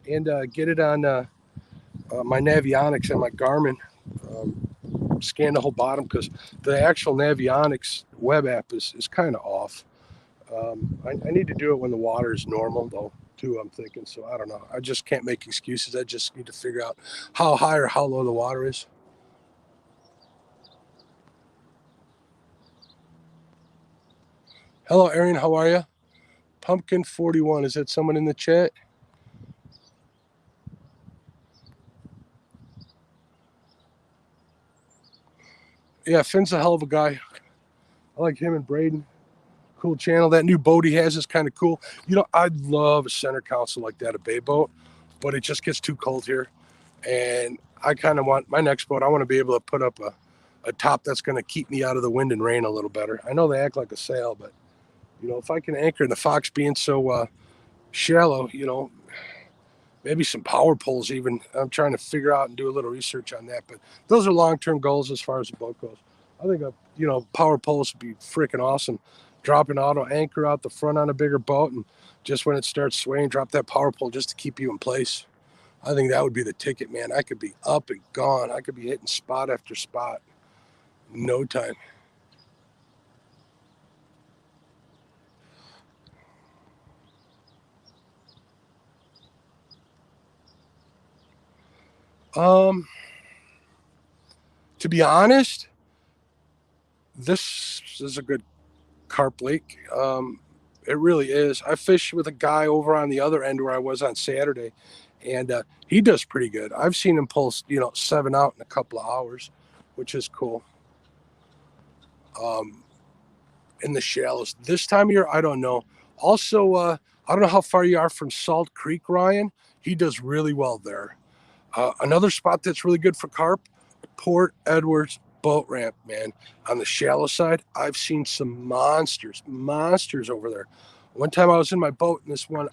and get it on my Navionics and my Garmin. Scan the whole bottom because the actual Navionics web app is kind of off. I need to do it when the water is normal, though, too, I'm thinking. So I don't know. I just can't make excuses. I just need to figure out how high or how low the water is. Hello, Arian. How are you? Pumpkin 41. Is that someone in the chat? Yeah, Finn's a hell of a guy. I like him and Braden. Cool channel. That new boat he has is kind of cool. I'd love a center console like that, a bay boat, but it just gets too cold here. And I kind of want my next boat, I want to be able to put up a top that's going to keep me out of the wind and rain a little better. I know they act like a sail, but, if I can anchor in the Fox being so shallow, maybe some power poles even. I'm trying to figure out and do a little research on that. But those are long-term goals as far as the boat goes. I think power poles would be freaking awesome. Drop an auto anchor out the front on a bigger boat, and just when it starts swaying, drop that power pole just to keep you in place. I think that would be the ticket, man. I could be up and gone. I could be hitting spot after spot. No time. To be honest, this is a good carp lake. It really is. I fished with a guy over on the other end where I was on Saturday, and he does pretty good. I've seen him pull, 7 out in a couple of hours, which is cool. In the shallows this time of year, I don't know. Also, I don't know how far you are from Salt Creek, Ryan. He does really well there. Another spot that's really good for carp, Port Edwards boat ramp, man. On the shallow side, I've seen some monsters over there. One time I was in my boat and this one,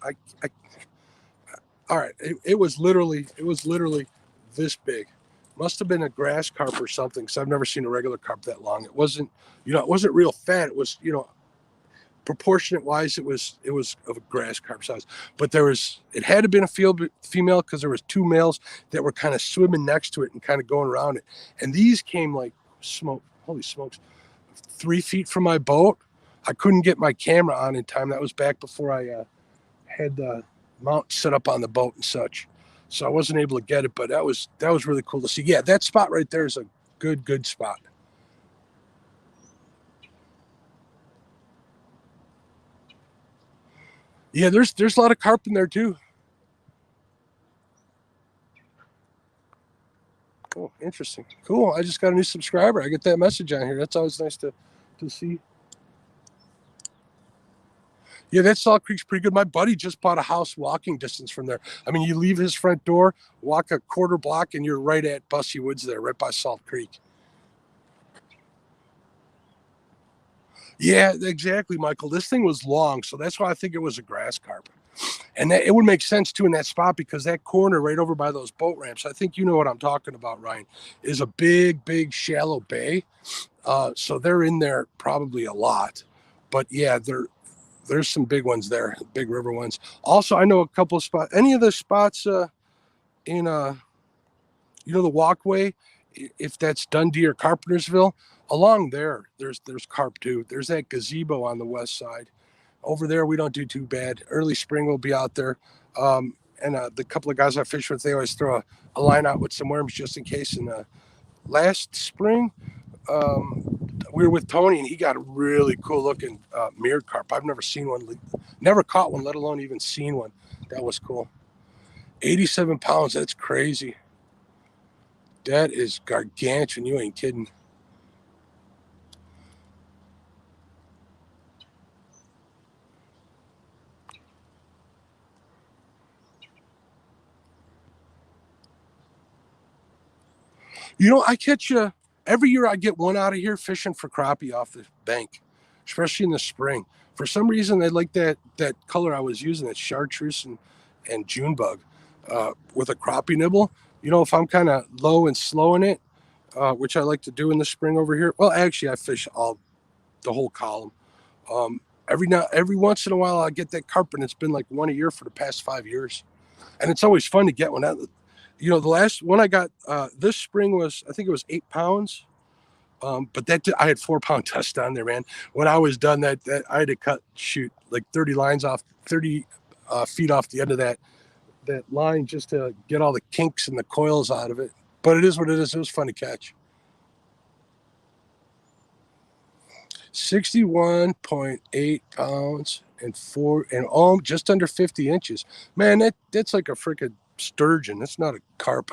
all right, it was literally this big. Must have been a grass carp or something, because I've never seen a regular carp that long. It wasn't, it wasn't real fat. It was, proportionate wise, it was of a grass carp size, but it had to have been a female because there was two males that were kind of swimming next to it and kind of going around it. And these came like holy smokes, 3 feet from my boat. I couldn't get my camera on in time. That was back before I had the mount set up on the boat and such. So I wasn't able to get it, but that was really cool to see. Yeah, that spot right there is a good spot. Yeah, there's a lot of carp in there too. Oh, interesting. Cool. I just got a new subscriber. I get that message on here. That's always nice to see. Yeah, that Salt Creek's pretty good. My buddy just bought a house walking distance from there. I mean, you leave his front door, walk a quarter block, and you're right at Bussy Woods there, right by Salt Creek. Yeah, exactly, Michael. This thing was long, so that's why I think it was a grass carp. And it would make sense, too, in that spot because that corner right over by those boat ramps, I think you know what I'm talking about, Ryan, is a big, shallow bay. So they're in there probably a lot. But, yeah, there's some big ones there, big river ones. Also, I know a couple of spots. Any of the spots in, the walkway, if that's Dundee or Carpentersville, along there's carp, too. There's that gazebo on the west side. Over there, we don't do too bad. Early spring, we'll be out there. And the couple of guys I fish with, they always throw a line out with some worms just in case. And last spring, we were with Tony, and he got a really cool looking mirrored carp. I've never seen one, never caught one, let alone even seen one. That was cool. 87 pounds, that's crazy. That is gargantuan, you ain't kidding. I catch every year. I get one out of here fishing for crappie off the bank, especially in the spring. For some reason, they like that color I was using, that chartreuse and June bug with a crappie nibble. If I'm kind of low and slow in it, which I like to do in the spring over here. Well, actually, I fish the whole column. Every once in a while, I get that carp, and it's been like one a year for the past 5 years, and it's always fun to get one. The last one I got this spring was, I think it was 8 pounds. But I had 4 pound test on there, man. When I was done, that I had to shoot like 30 lines off, 30 feet off the end of that line just to get all the kinks and the coils out of it. But it is what it is. It was fun to catch. 61.8 pounds and just under 50 inches. Man, that's like a freaking sturgeon. That's not a carp.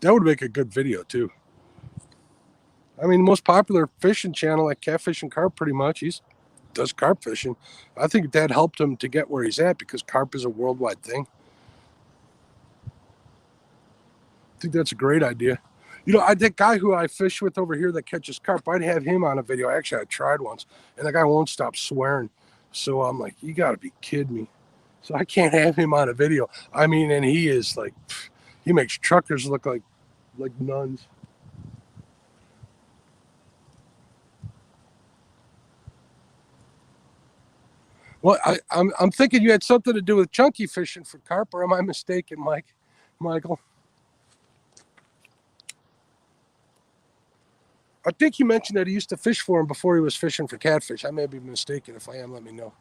That would make a good video too. I mean, the most popular fishing channel, like Catfishing Carp, pretty much, he does carp fishing. I think that helped him to get where he's at because carp is a worldwide thing. I think that's a great idea. That guy who I fish with over here that catches carp, I'd have him on a video. Actually, I tried once, and the guy won't stop swearing. So I'm like, you got to be kidding me. So I can't have him on a video. I mean, and he is like, he makes truckers look like nuns. Well, I'm thinking you had something to do with chunky fishing for carp, or am I mistaken, Michael? I think you mentioned that he used to fish for him before he was fishing for catfish. I may be mistaken. If I am, let me know.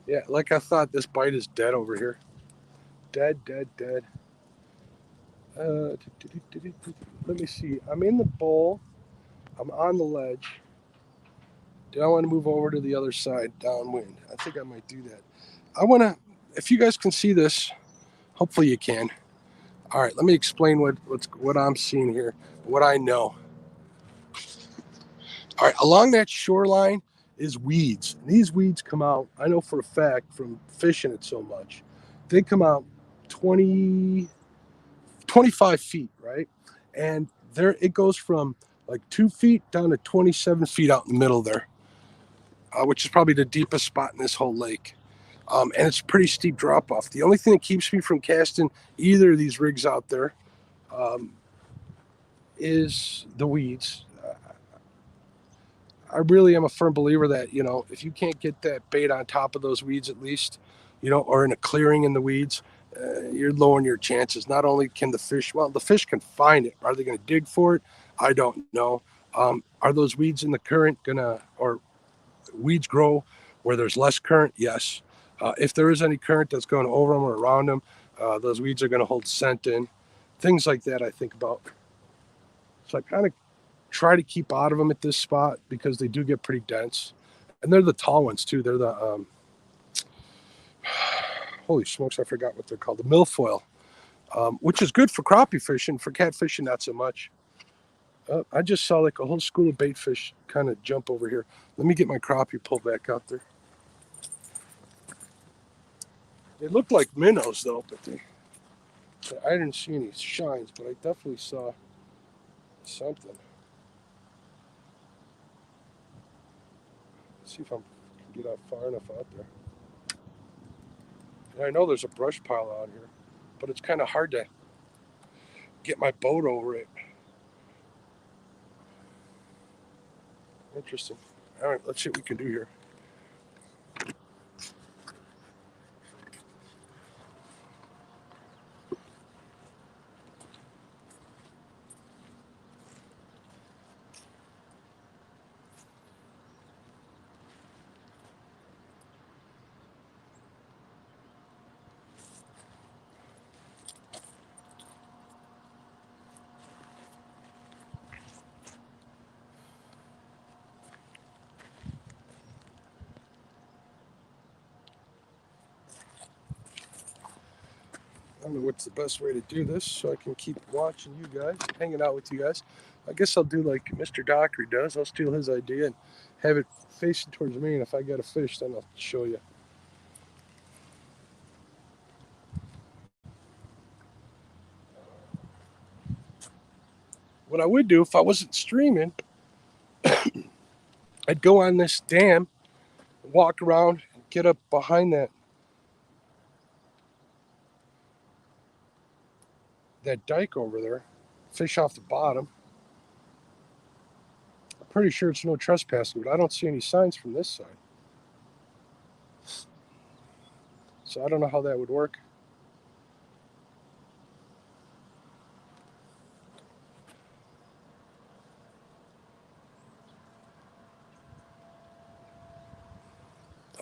Yeah, like I thought, this bite is dead over here. Dead. Let me see. I'm in the bowl. I'm on the ledge. Do I want to move over to the other side downwind? I think I might do that. I want to, if you guys can see this, hopefully you can. All right, let me explain what I'm seeing here, what I know. All right, along that shoreline is weeds. And these weeds come out, I know for a fact from fishing it so much, they come out 20, 25 feet, right? And there it goes from like 2 feet down to 27 feet out in the middle there, which is probably the deepest spot in this whole lake. And it's a pretty steep drop off. The only thing that keeps me from casting either of these rigs out there um, is the weeds. I really am a firm believer that, if you can't get that bait on top of those weeds at least, or in a clearing in the weeds, you're lowering your chances. Not only can the fish can find it. Are they going to dig for it? I don't know. Are those weeds in the current or weeds grow where there's less current? Yes. If there is any current that's going over them or around them, those weeds are going to hold scent in. Things like that I think about. So I kind of try to keep out of them at this spot because they do get pretty dense. And they're the tall ones too. They're the, holy smokes, I forgot what they're called. The milfoil, which is good for crappie fishing. For catfishing, not so much. I just saw like a whole school of bait fish kind of jump over here. Let me get my crappie pulled back out there. They look like minnows though, but I didn't see any shines, but I definitely saw something. Let's see if I can get out far enough out there. And I know there's a brush pile out here, but it's kind of hard to get my boat over it. Interesting. All right, let's see what we can do here. I don't know what's the best way to do this so I can keep watching you guys, hanging out with you guys. I guess I'll do like Mr. Dockery does. I'll steal his idea and have it facing towards me. And if I get a fish, then I'll show you. What I would do if I wasn't streaming, I'd go on this dam, walk around, and get up behind that dike over there, fish off the bottom. I'm pretty sure it's no trespassing, but I don't see any signs from this side. So I don't know how that would work.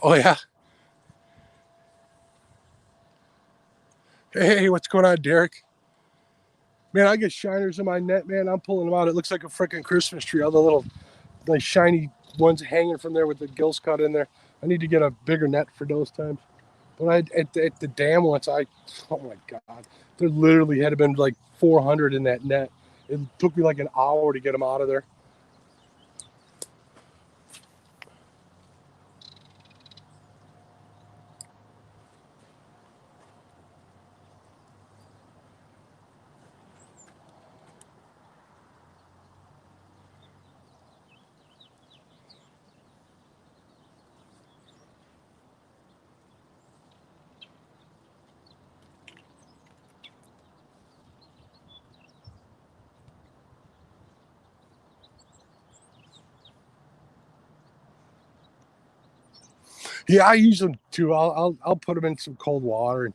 Oh yeah. Hey, what's going on, Derek? Man, I get shiners in my net, man. I'm pulling them out. It looks like a freaking Christmas tree. All the little, like shiny ones hanging from there with the gills cut in there. I need to get a bigger net for those times. But at the dam once, oh my God, there literally had been like 400 in that net. It took me like an hour to get them out of there. Yeah, I use them too. I'll put them in some cold water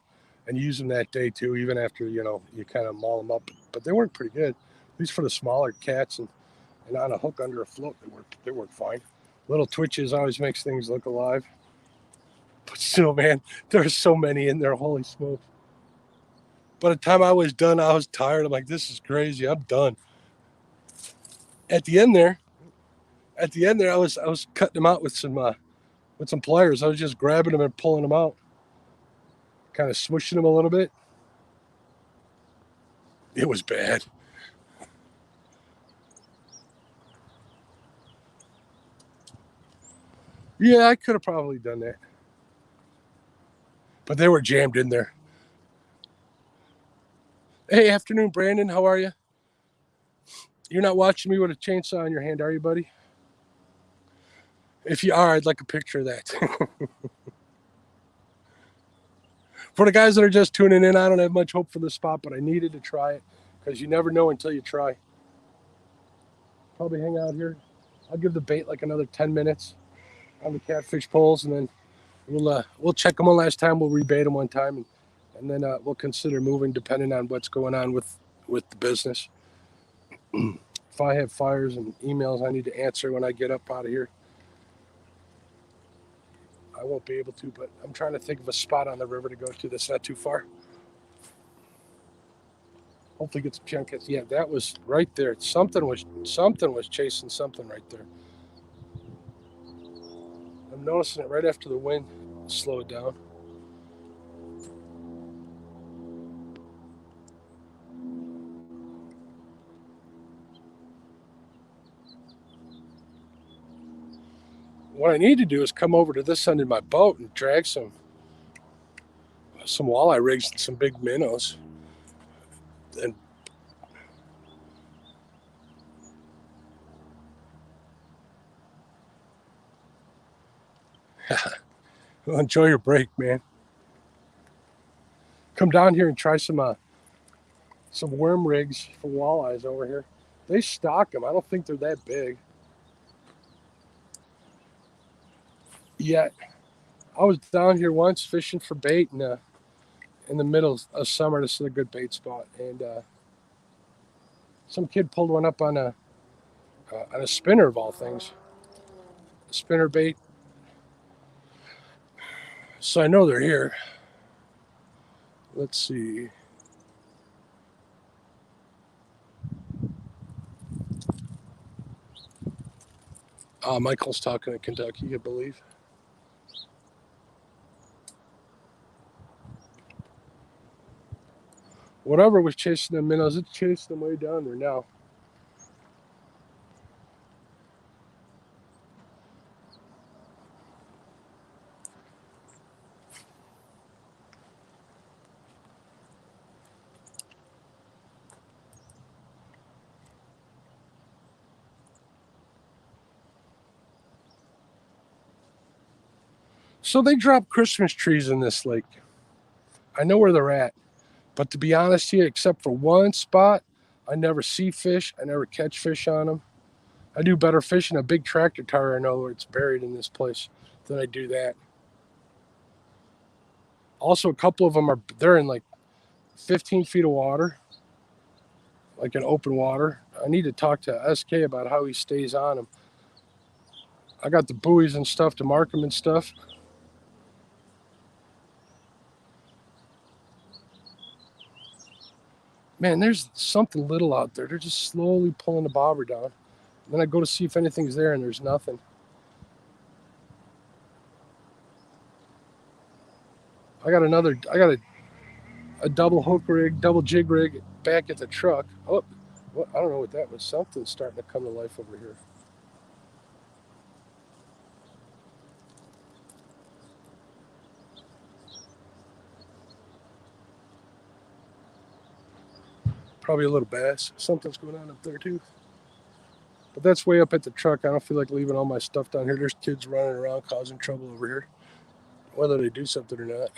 and use them that day too, even after you kind of maul them up. But they work pretty good, at least for the smaller cats and on a hook under a float. They work fine. Little twitches always makes things look alive. But still, man, there's so many in there. Holy smoke! By the time I was done, I was tired. I'm like, this is crazy. I'm done. At the end there, I was cutting them out with some pliers. I was just grabbing them and pulling them out, kind of smushing them a little bit. It was bad. Yeah, I could have probably done that. But they were jammed in there. Hey, afternoon, Brandon. How are you? You're not watching me with a chainsaw in your hand, are you, buddy? If you are, I'd like a picture of that. For the guys that are just tuning in, I don't have much hope for this spot, but I needed to try it because you never know until you try. Probably hang out here. I'll give the bait like another 10 minutes on the catfish poles, and then we'll check them one last time. We'll rebait them one time, and then we'll consider moving depending on what's going on with the business. If I have fires and emails I need to answer when I get up out of here, I won't be able to. But I'm trying to think of a spot on the river to go to that's not too far. Hopefully get some junkets. Yeah, that was right there. Something was chasing something right there. I'm noticing it right after the wind slowed down. What I need to do is come over to this end of my boat and drag some walleye rigs and some big minnows. And enjoy your break, man. Come down here and try some worm rigs for walleyes over here. They stock them. I don't think they're that big. Yet I was down here once fishing for bait in the middle of summer. This is a good bait spot, and some kid pulled one up on a spinner of all things, a spinner bait. So I know they're here. Let's see. Michael's talking to Kentucky, I believe. Whatever was chasing the minnows, it's chasing them way down there now. So they drop Christmas trees in this lake. I know where they're at. But to be honest here, except for one spot, I never see fish. I never catch fish on them. I do better fishing a big tractor tire I know where it's buried in this place than I do that. Also, a couple of them they're in like 15 feet of water, like in open water. I need to talk to SK about how he stays on them. I got the buoys and stuff to mark them and stuff. Man, there's something little out there. They're just slowly pulling the bobber down. Then I go to see if anything's there, and there's nothing. I got a double hook rig, double jig rig back at the truck. Oh, what? I don't know what that was. Something's starting to come to life over here. Probably a little bass. Something's going on up there too. But that's way up at the truck. I don't feel like leaving all my stuff down here. There's kids running around causing trouble over here, whether they do something or not.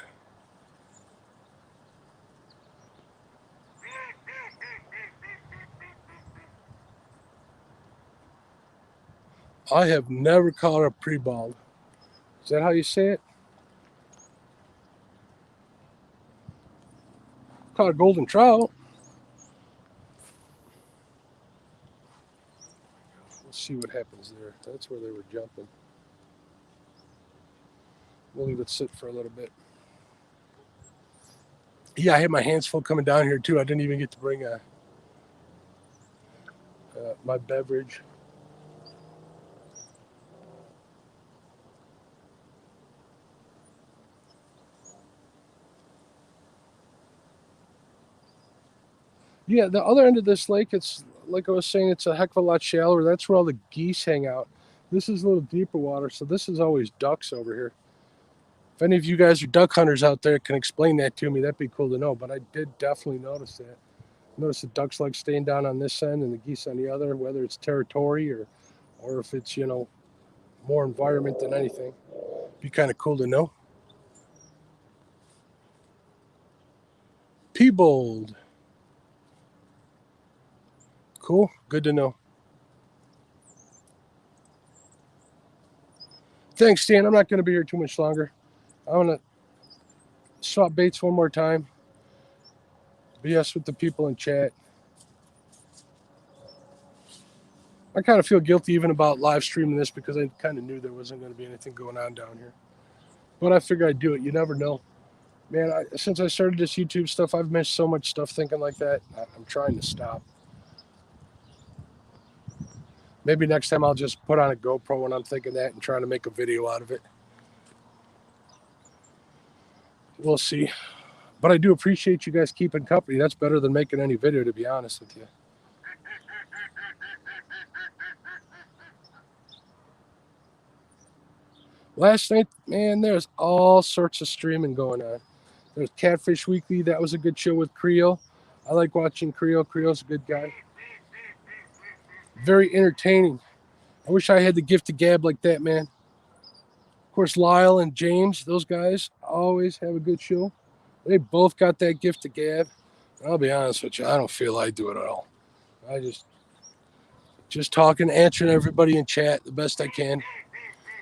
I have never caught a pre-balled. Is that how you say it? Caught a golden trout. Let's see what happens there. That's where they were jumping. We'll leave it sit for a little bit. Yeah, I had my hands full coming down here too. I didn't even get to bring my beverage. Yeah, the other end of this lake, it's like I was saying, it's a heck of a lot shallower. That's where all the geese hang out. This is a little deeper water, so this is always ducks over here. If any of you guys are duck hunters out there can explain that to me, that'd be cool to know. But I did definitely notice that. Notice the ducks like staying down on this end and the geese on the other, whether it's territory or if it's, more environment than anything. Be kind of cool to know. Peebold. Cool. Good to know. Thanks, Stan. I'm not going to be here too much longer. I want to swap baits one more time. BS with the people in chat. I kind of feel guilty even about live streaming this because I kind of knew there wasn't going to be anything going on down here. But I figured I'd do it. You never know. Man, since I started this YouTube stuff, I've missed so much stuff thinking like that. I'm trying to stop. Maybe next time I'll just put on a GoPro when I'm thinking that and trying to make a video out of it. We'll see. But I do appreciate you guys keeping company. That's better than making any video, to be honest with you. Last night, man, there's all sorts of streaming going on. There's Catfish Weekly. That was a good show with Creo. I like watching Creo. Creo's a good guy. Very entertaining. I wish I had the gift of gab like that, man. Of course, Lyle and James, those guys always have a good show. They both got that gift of gab. I'll be honest with you, I don't feel I do it at all. I just talking, answering everybody in chat the best I can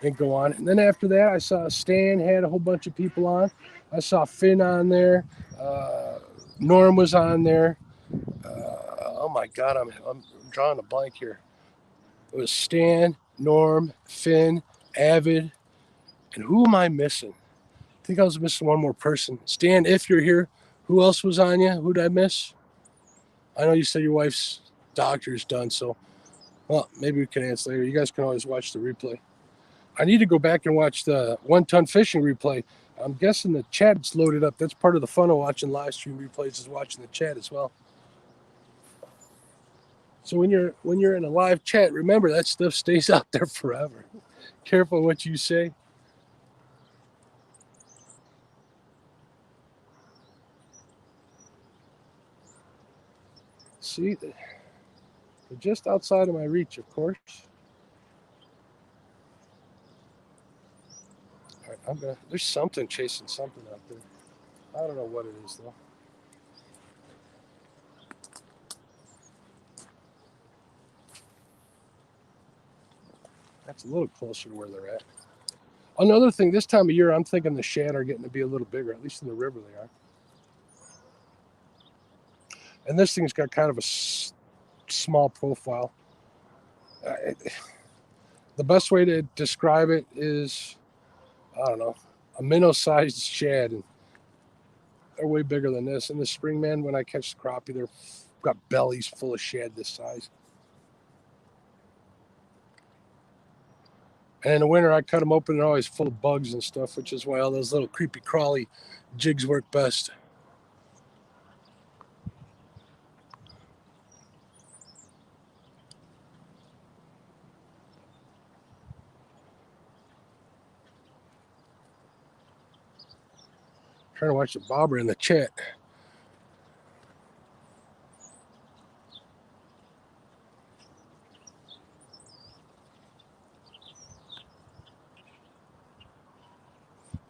and go on. And then after that, I saw Stan had a whole bunch of people on. I saw Finn on there. Norm was on there. Oh my God, I'm drawing a blank here. It was Stan, Norm, Finn, Avid, and who am I missing? I think I was missing one more person. Stan, if you're here, who else was on you? Who did I miss? I know you said your wife's doctor's done, so, well, maybe we can answer later. You guys can always watch the replay. I need to go back and watch the 1 Ton Fishing replay. I'm guessing the chat's loaded up. That's part of the fun of watching live stream replays is watching the chat as well. So when you're in a live chat, remember that stuff stays out there forever. Careful what you say. See, they're just outside of my reach, of course. All right, there's something chasing something out there. I don't know what it is, though. That's a little closer to where they're at. Another thing, this time of year, I'm thinking the shad are getting to be a little bigger, at least in the river they are. And this thing's got kind of a small profile. The best way to describe it is, I don't know, a minnow-sized shad. And they're way bigger than this. In the spring, man, when I catch the crappie, they've got bellies full of shad this size. And in the winter, I cut them open. They're always full of bugs and stuff, which is why all those little creepy crawly jigs work best. Trying to watch the bobber in the chat.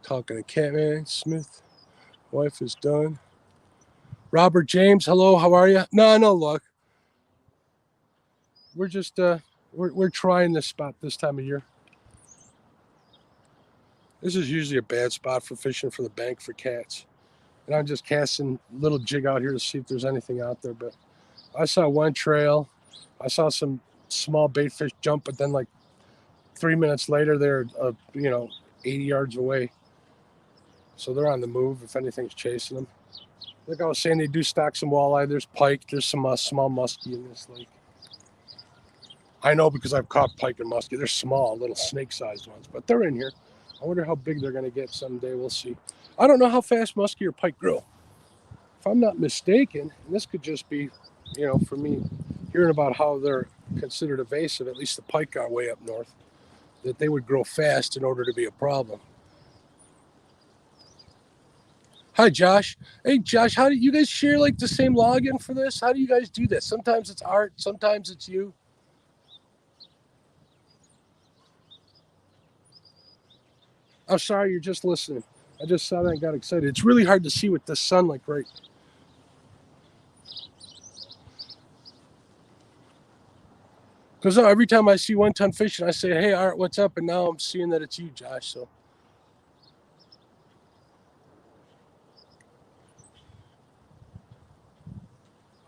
Talking to Catman Smith. Wife is done. Robert James, hello, how are you? No luck. We're just we're trying this spot this time of year. This is usually a bad spot for fishing for the bank for cats. And I'm just casting a little jig out here to see if there's anything out there. But I saw one trail. I saw some small bait fish jump, but then like 3 minutes later, they're 80 yards away. So they're on the move if anything's chasing them. Like I was saying, they do stock some walleye. There's pike. There's some small muskie in this lake. I know because I've caught pike and muskie. They're small, little snake-sized ones, but they're in here. I wonder how big they're going to get someday. We'll see. I don't know how fast muskie or pike grow. If I'm not mistaken, and this could just be, for me, hearing about how they're considered evasive, at least the pike got way up north. that they would grow fast in order to be a problem. Hi, Josh. Hey, Josh, how do you guys share like the same login for this? How do you guys do that? Sometimes it's Art, sometimes it's you. I'm sorry, you're just listening. I just saw that and got excited. It's really hard to see with the sun, like right. Because every time I see 1 ton fishing, I say, "Hey, Art, what's up?" And now I'm seeing that it's you, Josh. So,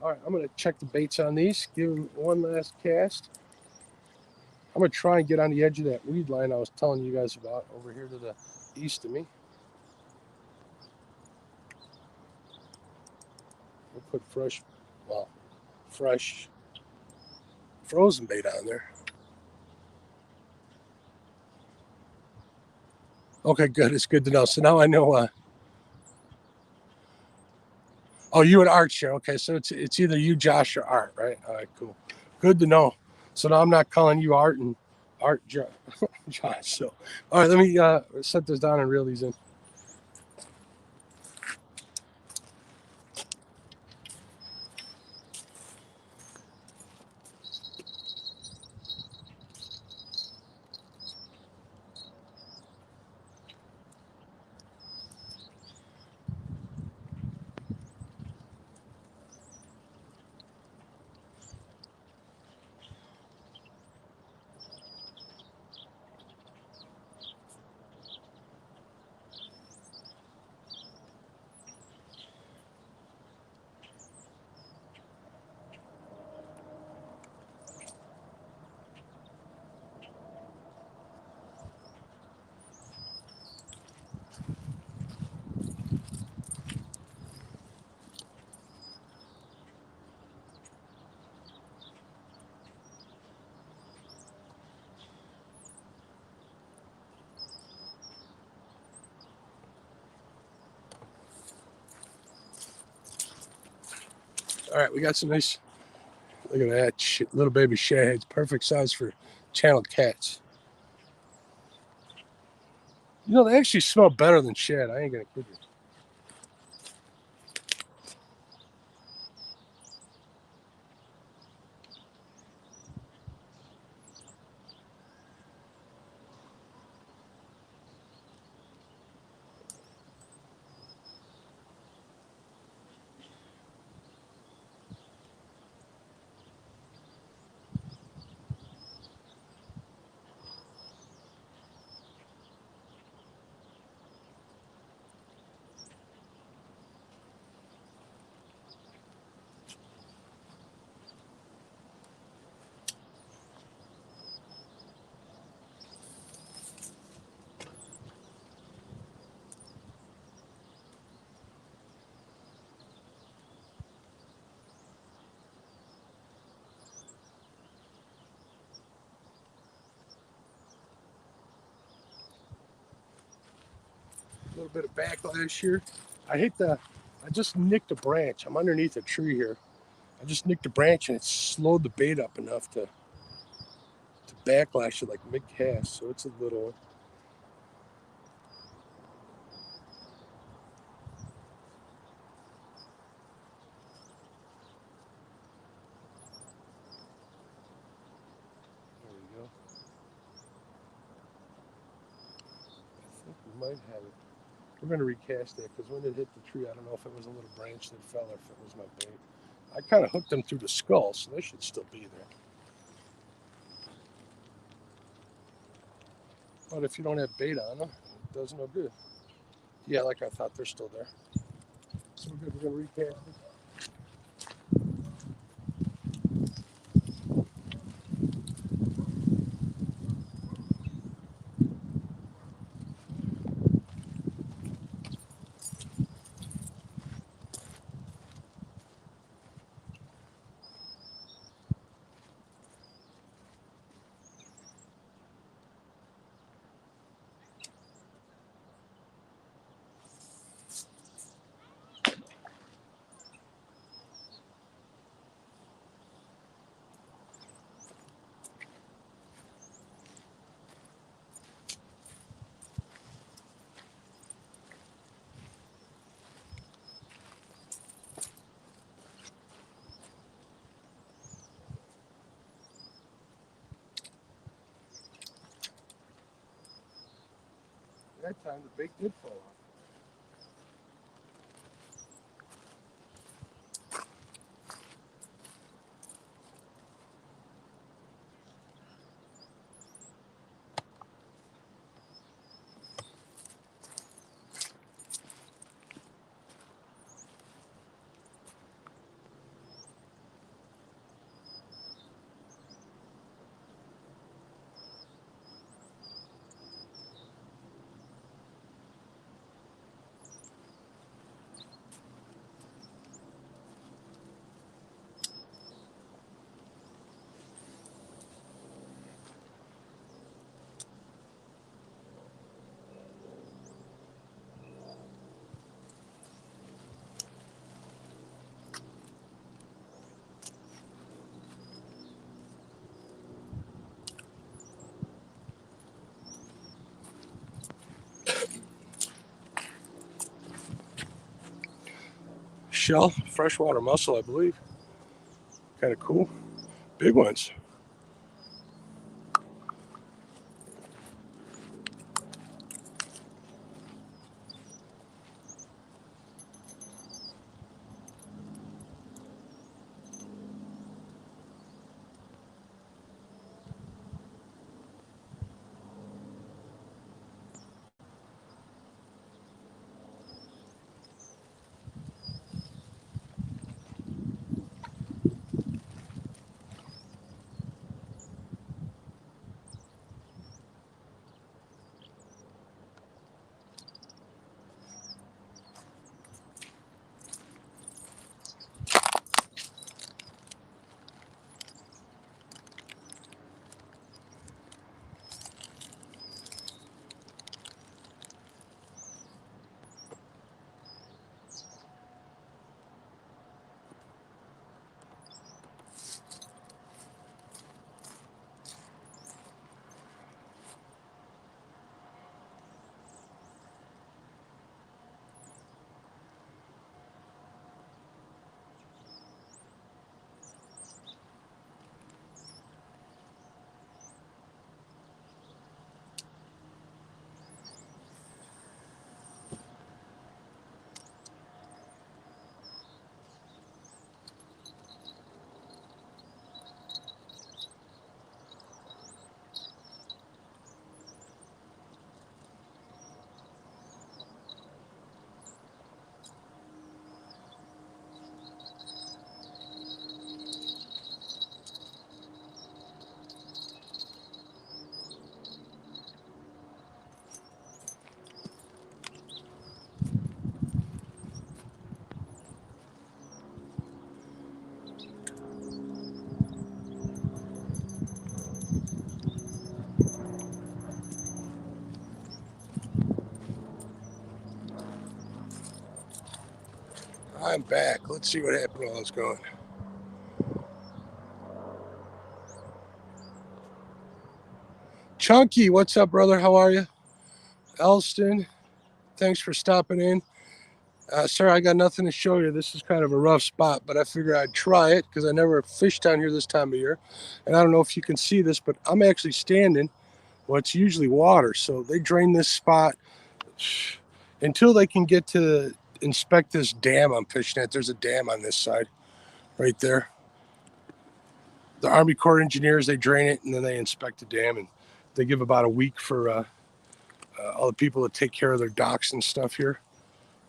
all right, I'm gonna check the baits on these. Give them one last cast. I'm gonna try and get on the edge of that weed line I was telling you guys about over here to the east of me. We'll put fresh frozen bait on there. Okay, good. It's good to know. So now I know. Oh, you and Art share. Okay, so it's either you, Josh, or Art, right? All right, cool. Good to know. So now I'm not calling you Art and Art Josh. So, all right, let me set this down and reel these in. All right, we got some nice. Look at that little baby shad heads. Perfect size for channeled cats. You know, they actually smell better than shad. I ain't gonna kid you. A little bit of backlash here. I just nicked a branch. I'm underneath a tree here. I just nicked a branch and it slowed the bait up enough to backlash it like mid-cast. So it's a little. There we go. I think we might have it. We're going to recast that because when it hit the tree, I don't know if it was a little branch that fell or if it was my bait. I kind of hooked them through the skull, so they should still be there. But if you don't have bait on them, it does no good. Yeah, like I thought, they're still there. So we're good. We're going to recast it. that time the bait did fall off. Shell, freshwater mussel, I believe. Kind of cool. Big ones. I'm back. Let's see what happened while I was going. Chunky, what's up, brother? How are you? Elston, thanks for stopping in. Sir, I got nothing to show you. This is kind of a rough spot, but I figured I'd try it because I never fished down here this time of year. And I don't know if you can see this, but I'm actually standing where it's usually water. So they drain this spot until they can get to inspect this dam I'm fishing at. There's a dam on this side right there. The Army Corps of Engineers, they drain it and then they inspect the dam, and they give about a week for all the people that take care of their docks and stuff here,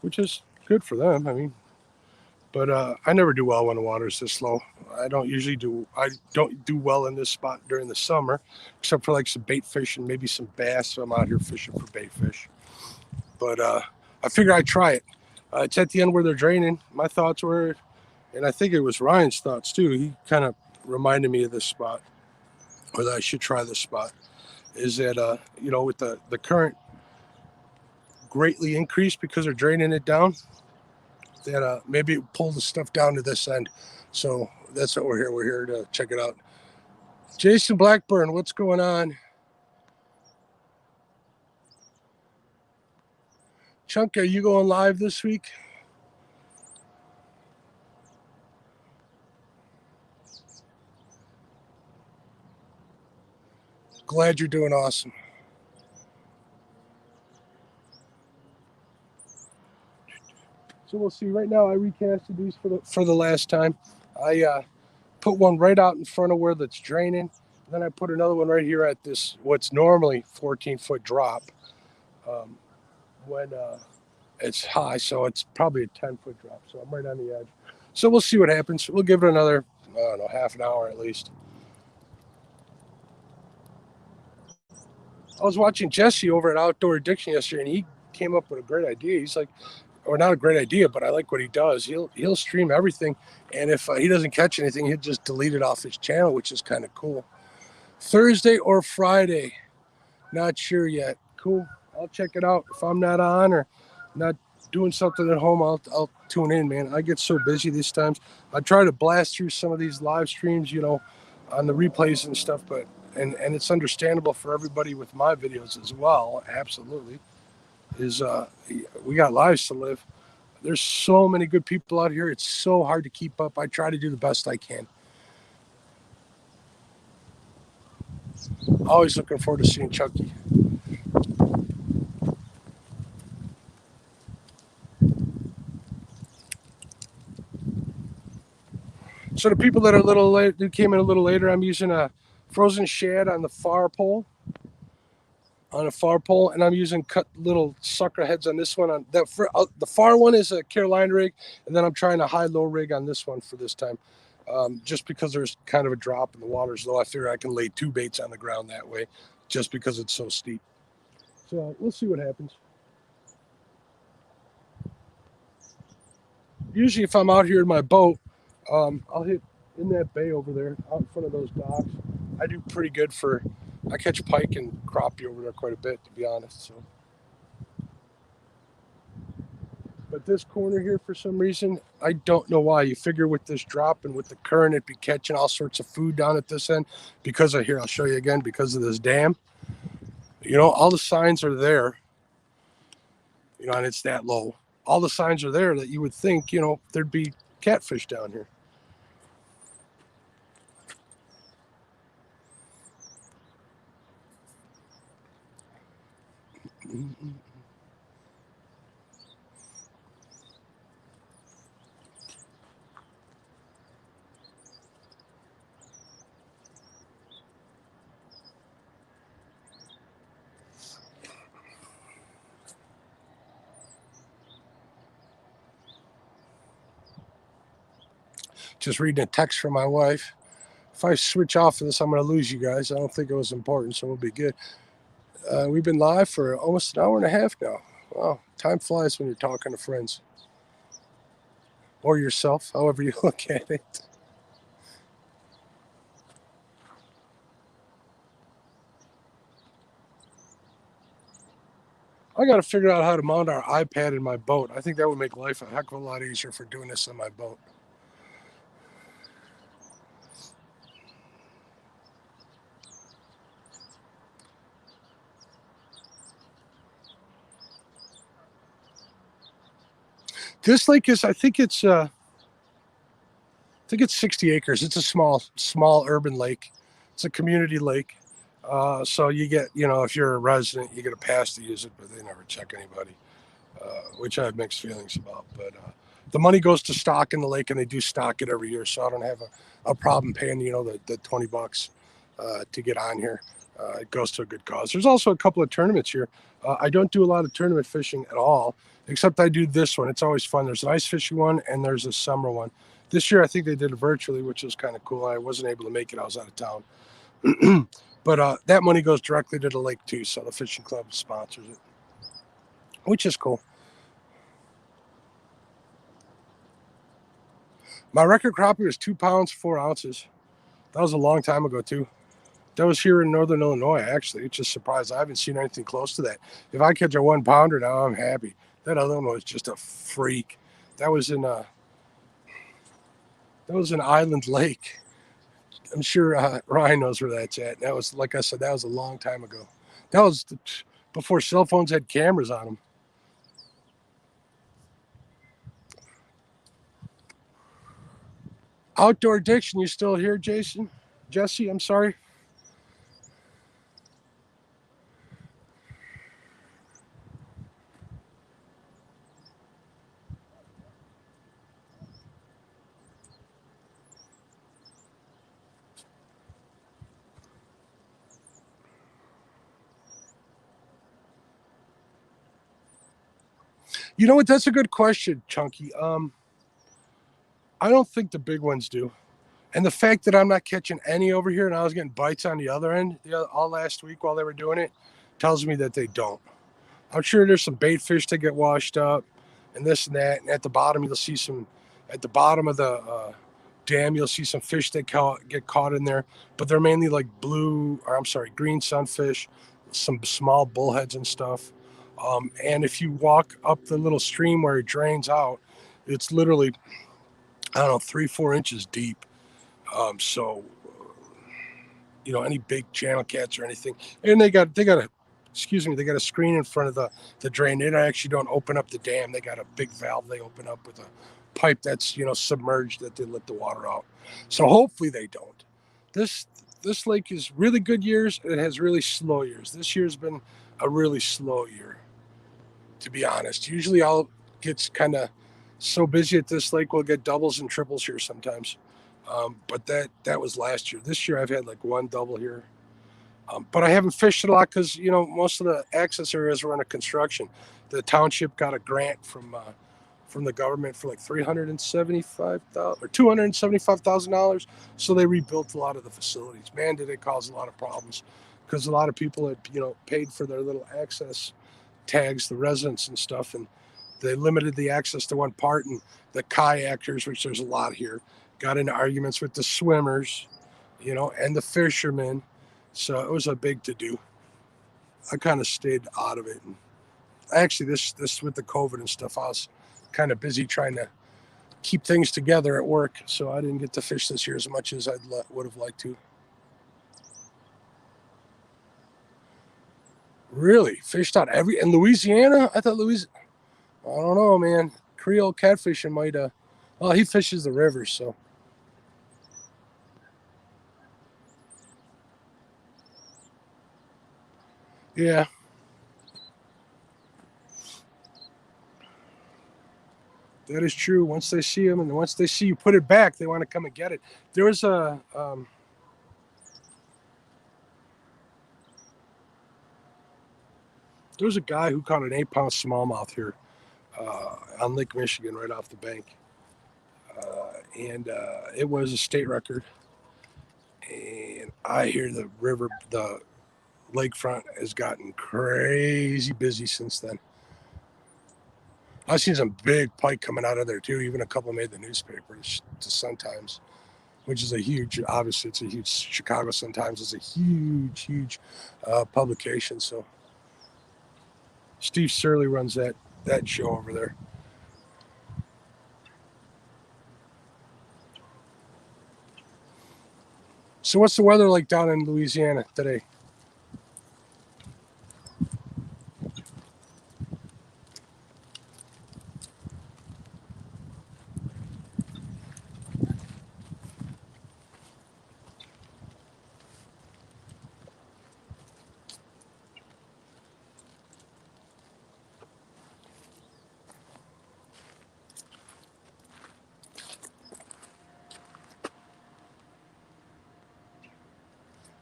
which is good for them. I mean, but I never do well when the water's this low. I don't do well in this spot during the summer, except for like some bait fish and maybe some bass. So I'm out here fishing for bait fish. But I figure I'd try it. It's at the end where they're draining. My thoughts were, and I think it was Ryan's thoughts too. He kind of reminded me of this spot, or that I should try this spot. Is that with the current greatly increased because they're draining it down, that maybe it pull the stuff down to this end. So that's what we're here. We're here to check it out. Jason Blackburn, what's going on? Chunk, are you going live this week? Glad you're doing awesome. So we'll see. Right now, I recasted these for the last time. I put one right out in front of where that's draining. Then I put another one right here at this what's normally 14-foot drop. Um, when it's high, so it's probably a 10-foot drop. So I'm right on the edge. So we'll see what happens. We'll give it another, I don't know, half an hour at least. I was watching Jesse over at Outdoor Addiction yesterday, and he came up with a great idea. He's like, or not a great idea, but I like what he does. He'll stream everything, and if he doesn't catch anything, he'll just delete it off his channel, which is kind of cool. Thursday or Friday, not sure yet. Cool. I'll check it out. If I'm not on or not doing something at home, I'll tune in, man. I get so busy these times. I try to blast through some of these live streams, on the replays and stuff, but and it's understandable for everybody with my videos as well. Absolutely, is we got lives to live. There's so many good people out here. It's so hard to keep up. I try to do the best I can. Always looking forward to seeing Chucky. So the people that are a little late, who came in a little later, I'm using a frozen shad on the far pole, and I'm using cut little sucker heads on this one. On that, the far one is a Carolina rig, and then I'm trying a high-low rig on this one for this time, just because there's kind of a drop and the water's low. I figure I can lay 2 baits on the ground that way, just because it's so steep. So we'll see what happens. Usually, if I'm out here in my boat, I'll hit in that bay over there, out in front of those docks. I do pretty good I catch pike and crappie over there quite a bit, to be honest. So, but this corner here, for some reason, I don't know why. You figure with this drop and with the current, it'd be catching all sorts of food down at this end because of here. I'll show you again because of this dam. All the signs are there. And it's that low. All the signs are there that you would think, there'd be catfish down here. Just reading a text from my wife. If I switch off of this, I'm going to lose you guys. I don't think it was important, so we'll be good. We've been live for almost an hour and a half now. Wow, time flies when you're talking to friends. Or yourself, however you look at it. I got to figure out how to mount our iPad in my boat. I think that would make life a heck of a lot easier for doing this on my boat. This lake is, I think it's 60 acres. It's a small urban lake. It's a community lake. So you get, if you're a resident, you get a pass to use it, but they never check anybody, which I have mixed feelings about. But the money goes to stock in the lake, and they do stock it every year. So I don't have a problem paying, the $20 to get on here. It goes to a good cause. There's also a couple of tournaments here. I don't do a lot of tournament fishing at all, except I do this one. It's always fun. There's an ice fishing one, and there's a summer one. This year, I think they did it virtually, which was kind of cool. I wasn't able to make it. I was out of town. But that money goes directly to the lake, too. So the fishing club sponsors it, which is cool. My record crappie was 2 pounds, 4 ounces. That was a long time ago, too. That was here in Northern Illinois, actually. It's just surprised I haven't seen anything close to that. If I catch a 1 pounder now, I'm happy. That other one was just a freak. That was in Island Lake. I'm sure Ryan knows where that's at. That was, like I said, that was a long time ago. That was before cell phones had cameras on them. Outdoor Addiction, you still here, Jason? Jesse, I'm sorry. You know what? That's a good question, Chunky. I don't think the big ones do. And the fact that I'm not catching any over here and I was getting bites on the other end all last week while they were doing it tells me that they don't. I'm sure there's some bait fish that get washed up and this and that. And at the bottom, you'll see some, at the bottom of the dam, you'll see some fish that get caught in there. But they're mainly like green sunfish, some small bullheads and stuff. And if you walk up the little stream where it drains out, it's literally, I don't know, 3-4 inches deep. So any big channel cats or anything, and they got a they got a screen in front of the drain. They actually don't open up the dam. They got a big valve they open up with a pipe that's submerged that they let the water out. So hopefully they don't. This lake is really good years. It has really slow years. This year's been a really slow year, to be honest. Usually I'll get kind of so busy at this lake, we'll get doubles and triples here sometimes. But that was last year. This year I've had like one double here. But I haven't fished it a lot because most of the access areas were under construction. The township got a grant from the government for like $375,000 or $275,000. So they rebuilt a lot of the facilities. Man, did it cause a lot of problems because a lot of people had paid for their little access tags, the residents and stuff, and they limited the access to one part. And the kayakers, which there's a lot here, got into arguments with the swimmers, and the fishermen. So it was a big to do. I kind of stayed out of it. And actually, this with the COVID and stuff, I was kind of busy trying to keep things together at work. So I didn't get to fish this year as much as I would have liked to. Really? Fished out in Louisiana? I thought I don't know, man. Creole catfishing might, well, he fishes the rivers, so. Yeah. That is true. Once they see them and once they see you put it back, they want to come and get it. There was a guy who caught an 8-pound smallmouth here on Lake Michigan right off the bank. And it was a state record. And I hear the lakefront has gotten crazy busy since then. I've seen some big pike coming out of there too. Even a couple made the newspapers, the Sun Times, which is obviously it's a huge, Chicago Sun Times is a huge publication. So Steve Surley runs that show over there. So what's the weather like down in Louisiana today?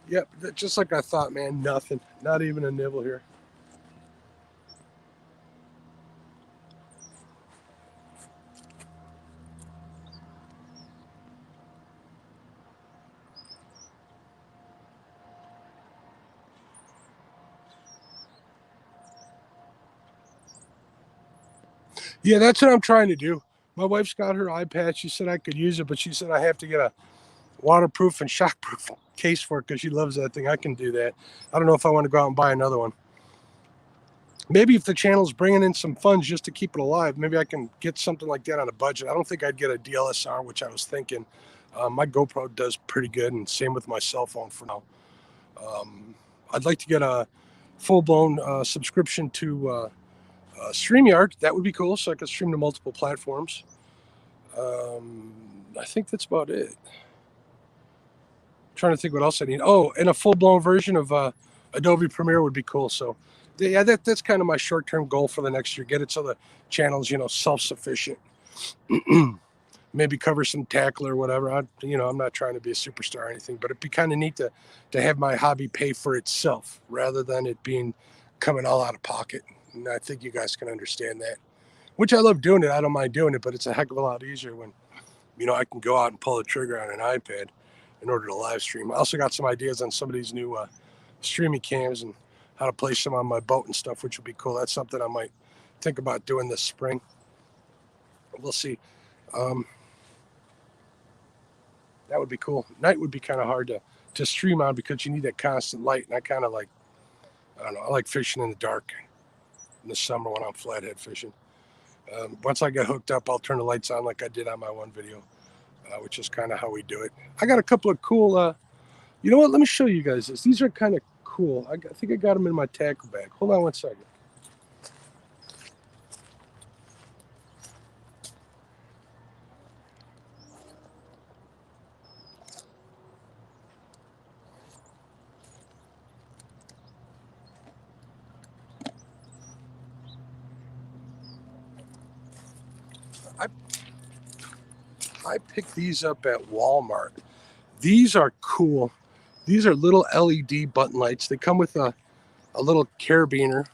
Yep, just like I thought, man. Nothing. Not even a nibble here. Yeah, that's what I'm trying to do. My wife's got her iPad. She said I could use it, but she said I have to get a waterproof and shockproof case for it because she loves that thing. I can do that. I don't know if I want to go out and buy another one. Maybe if the channel's bringing in some funds just to keep it alive, maybe I can get something like that on a budget. I don't think I'd get a DLSR, which I was thinking. My GoPro does pretty good, and same with my cell phone for now. I'd like to get a full-blown subscription to StreamYard. That would be cool, so I could stream to multiple platforms. I think that's about it. Trying to think what else I need. Oh, and a full-blown version of Adobe Premiere would be cool. So, yeah, that's kind of my short-term goal for the next year. Get it so the channel's self-sufficient. Maybe cover some tackle or whatever. I'm not trying to be a superstar or anything, but it'd be kind of neat to have my hobby pay for itself rather than it being coming all out of pocket. And I think you guys can understand that. which I love doing it. I don't mind doing it, but it's a heck of a lot easier when, I can go out and pull the trigger on an iPad in order to live stream. I also got some ideas on some of these new streaming cams and how to place them on my boat and stuff, which would be cool. That's something I might think about doing this spring. We'll see. That would be cool. Night would be kind of hard to stream on because you need that constant light. And I kind of like, I don't know, I like fishing in the dark in the summer when I'm flathead fishing. Once I get hooked up, I'll turn the lights on like I did on my one video, which is kind of how we do it. I got a couple of cool, you know what? Let me show you guys this. These are kind of cool. I think I got them in my tackle bag. Hold on one second. I picked these up at Walmart. These are cool. These are little LED button lights. They come with a little carabiner.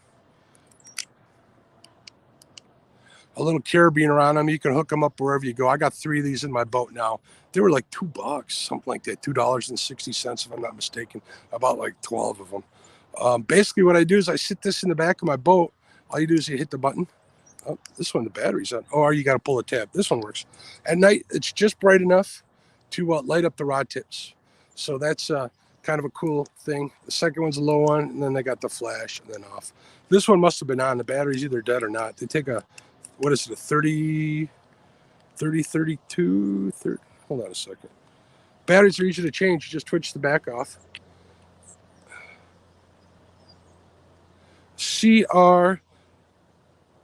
A little carabiner on them. You can hook them up wherever you go. I got 3 of these in my boat now. They were like $2, something like that, $2.60 if I'm not mistaken. About like 12 of them. Basically, what I do is I sit this in the back of my boat. All you do is you hit the button. Oh, this one, the battery's on. Oh, you got to pull the tab. This one works. At night, it's just bright enough to light up the rod tips. So that's kind of a cool thing. The second one's a low one, and then they got the flash and then off. This one must have been on. The battery's either dead or not. They take a, what is it, a 32, 30, hold on a second. Batteries are easy to change. You just twitch the back off. CR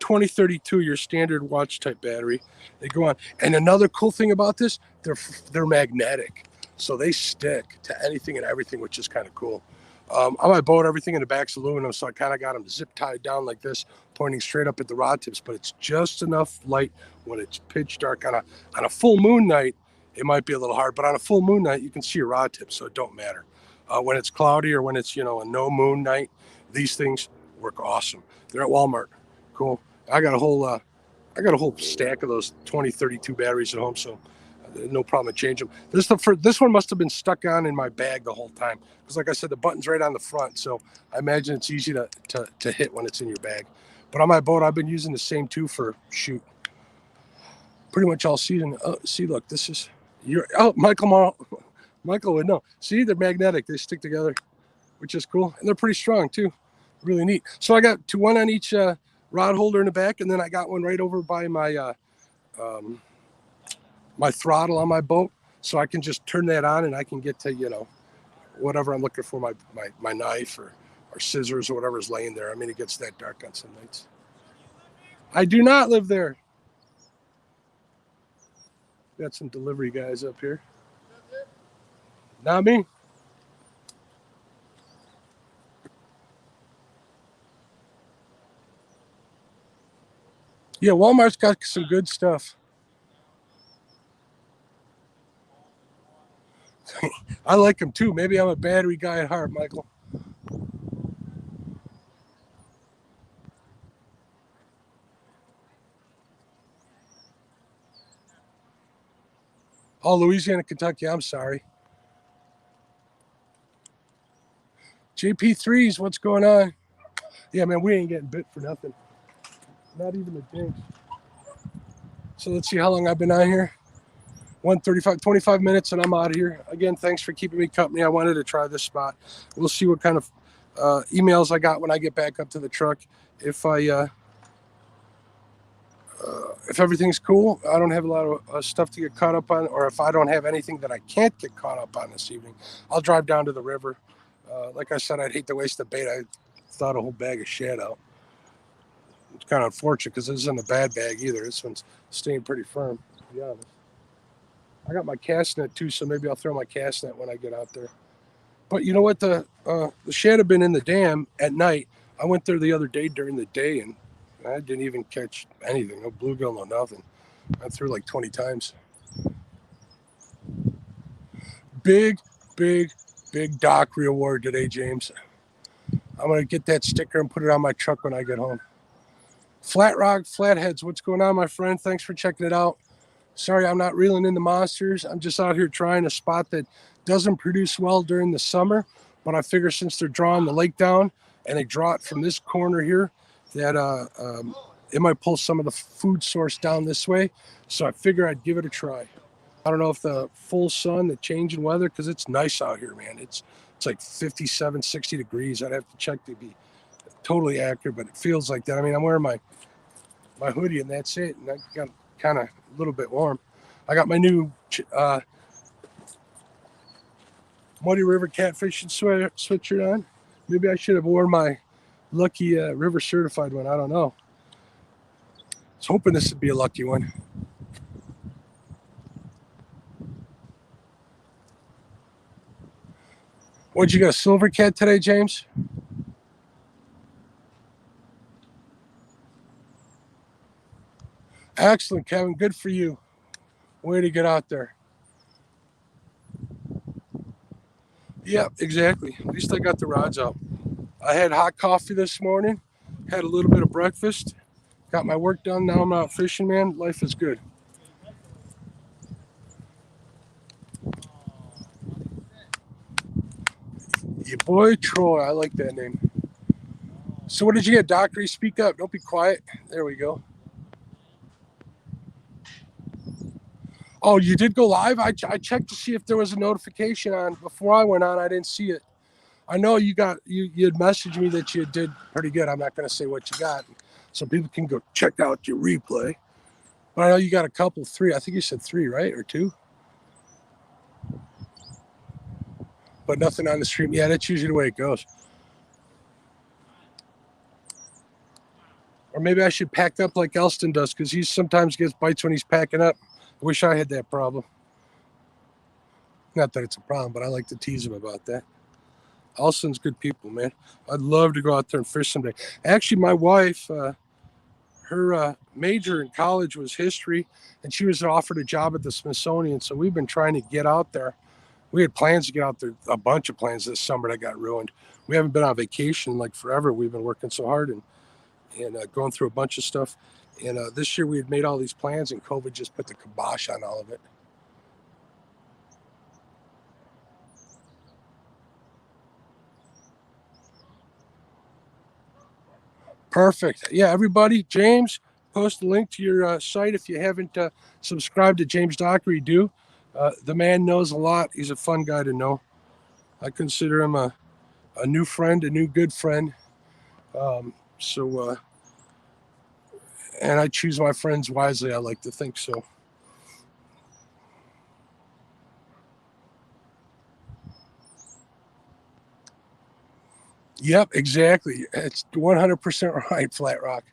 2032, your standard watch type battery. They go on. And another cool thing about this, they're magnetic. So they stick to anything and everything, which is kind of cool. On my boat, everything in the back's aluminum, so I kind of got them zip tied down like this, pointing straight up at the rod tips, but it's just enough light when it's pitch dark. On a full moon night, it might be a little hard, but on a full moon night, you can see your rod tips, so it don't matter. When it's cloudy or when it's, a no moon night, these things work awesome. They're at Walmart. Cool. I got a whole stack of those 2032 batteries at home, so no problem to change them. This one must have been stuck on in my bag the whole time because, like I said, the button's right on the front, so I imagine it's easy to hit when it's in your bag. But on my boat, I've been using the same two for pretty much all season. See, look, this is Michael would know. See, they're magnetic; they stick together, which is cool, and they're pretty strong too. Really neat. So I got one on each rod holder in the back, and then I got one right over by my my throttle on my boat, so I can just turn that on and I can get to whatever I'm looking for, my knife or scissors or whatever's laying there. I mean, it gets that dark on some nights. I do not live there. Got some delivery guys up here. Not me. Yeah, Walmart's got some good stuff. I like them too. Maybe I'm a battery guy at heart, Michael. Oh, Louisiana, Kentucky. I'm sorry. JP3s, what's going on? Yeah, man, we ain't getting bit for nothing. Not even a jinx. So let's see how long I've been on here. 1:35, 25 minutes, and I'm out of here. Again, thanks for keeping me company. I wanted to try this spot. We'll see what kind of emails I got when I get back up to the truck. If everything's cool, I don't have a lot of stuff to get caught up on, or if I don't have anything that I can't get caught up on this evening, I'll drive down to the river. Like I said, I'd hate to waste the bait. I thought a whole bag of shad out. It's kind of unfortunate because this isn't a bad bag either. This one's staying pretty firm, to be honest. I got my cast net too, so maybe I'll throw my cast net when I get out there. But you know what? The shad had been in the dam at night. I went there the other day during the day, and I didn't even catch anything. No bluegill, no nothing. I threw like 20 times. Big dock reward today, James. I'm going to get that sticker and put it on my truck when I get home. Flat Rock, Flatheads, what's going on, my friend? Thanks for checking it out. Sorry, I'm not reeling in the monsters. I'm just out here trying a spot that doesn't produce well during the summer. But I figure since they're drawing the lake down and they draw it from this corner here, that it might pull some of the food source down this way. So I figure I'd give it a try. I don't know if the full sun, the change in weather, because it's nice out here, man. It's like 57, 60 degrees. I'd have to check to be totally accurate, but it feels like that. I mean, I'm wearing my hoodie and that's it. And I got kind of a little bit warm. I got my new Muddy River catfishing sweatshirt on. Maybe I should have worn my lucky river certified one. I don't know. I was hoping this would be a lucky one. What'd you got, a silver cat today, James? Excellent, Kevin. Good for you. Way to get out there. Yeah, exactly. At least I got the rods out. I had hot coffee this morning, had a little bit of breakfast, got my work done. Now I'm out fishing, man. Life is good. Your boy Troy, I like that name. So what did you get, Dockery? Speak up. Don't be quiet. There we go. Oh, you did go live? I checked to see if there was a notification on before I went on. I didn't see it. I know you had messaged me that you did pretty good. I'm not going to say what you got, so people can go check out your replay. But I know you got a couple, 3. I think you said 3, right, or 2? But nothing on the stream. Yeah, that's usually the way it goes. Or maybe I should pack up like Elston does, because he sometimes gets bites when he's packing up. I wish I had that problem. Not that it's a problem, but I like to tease him about that. Elston's good people, man. I'd love to go out there and fish someday. Actually, my wife, her major in college was history, and she was offered a job at the Smithsonian. So we've been trying to get out there. We had plans to get out there, a bunch of plans this summer that got ruined. We haven't been on vacation like forever. We've been working so hard and going through a bunch of stuff. And this year we had made all these plans, and COVID just put the kibosh on all of it. Perfect. Yeah, everybody, James, post a link to your site if you haven't subscribed to James Dockery. Do. The man knows a lot. He's a fun guy to know. I consider him a new friend, a new good friend. And I choose my friends wisely. I like to think so. Yep, exactly. It's 100% right, Flat Rock.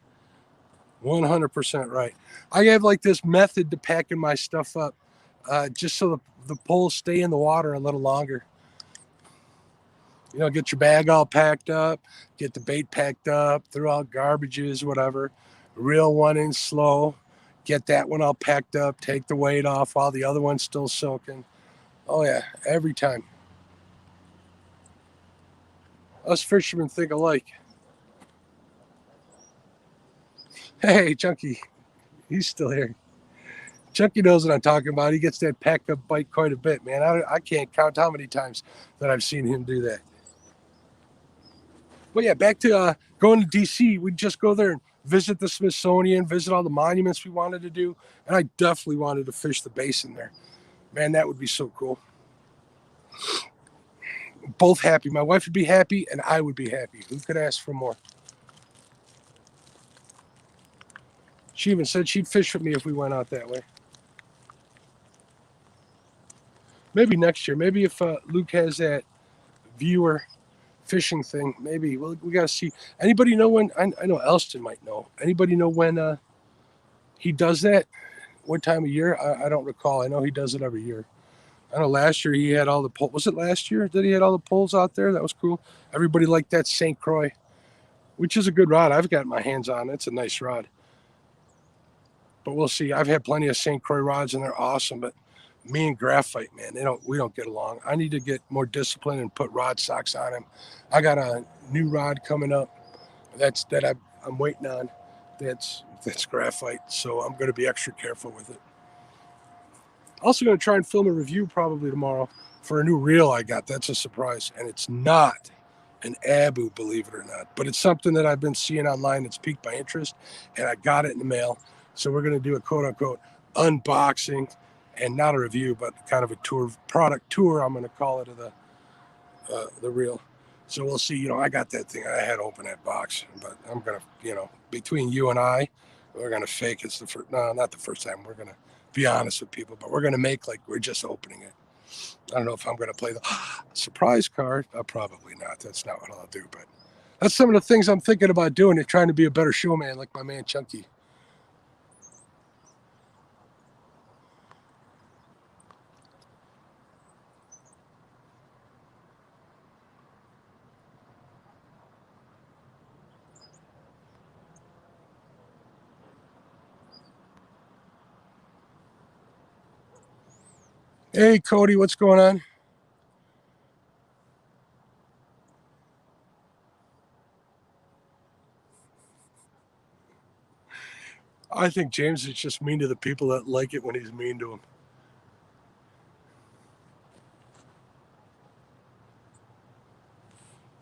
100% right. I have like this method to packing my stuff up, just so the poles stay in the water a little longer. You know, get your bag all packed up, get the bait packed up, throw out garbages, whatever. Reel one in slow, get that one all packed up, take the weight off while the other one's still soaking. Oh yeah, every time. Us fishermen think alike. Hey, Chunky, he's still here. Chunky knows what I'm talking about. He gets that packed up bite quite a bit, man. I can't count how many times that I've seen him do that. But yeah, back to going to DC. We'd just go there and visit the Smithsonian, visit all the monuments we wanted to do. And I definitely wanted to fish the basin there. Man, that would be so cool. Both happy. My wife would be happy and I would be happy. Who could ask for more? She even said she'd fish with me if we went out that way. Maybe next year. Maybe if Luke has that viewer fishing thing, maybe we got to see. Anybody know when? I know Elston might know. Anybody know when he does that? What time of year? I don't recall. I know he does it every year. I know last year he had all the poles. Was it last year that he had all the poles out there? That was cool. Everybody liked that St. Croix, which is a good rod. I've got my hands on. It's a nice rod. But we'll see. I've had plenty of St. Croix rods and they're awesome. But me and Graphite, man, we don't get along. I need to get more discipline and put rod socks on him. I got a new rod coming up that I'm waiting on. That's graphite, so I'm going to be extra careful with it. Also going to try and film a review probably tomorrow for a new reel I got. That's a surprise, and it's not an Abu, believe it or not, but it's something that I've been seeing online that's piqued my interest, and I got it in the mail. So we're going to do a quote unquote unboxing, and not a review, but kind of a tour, product tour. I'm going to call it of the reel. So we'll see. You know, I got that thing. I had to open that box, but I'm gonna, between you and I, we're gonna fake it's the first. No, not the first time. We're gonna be honest with people, but we're gonna make like we're just opening it. I don't know if I'm gonna play the surprise card. Probably not. That's not what I'll do. But that's some of the things I'm thinking about doing. And trying to be a better showman, like my man Chunky. Hey, Cody, what's going on? I think James is just mean to the people that like it when he's mean to them.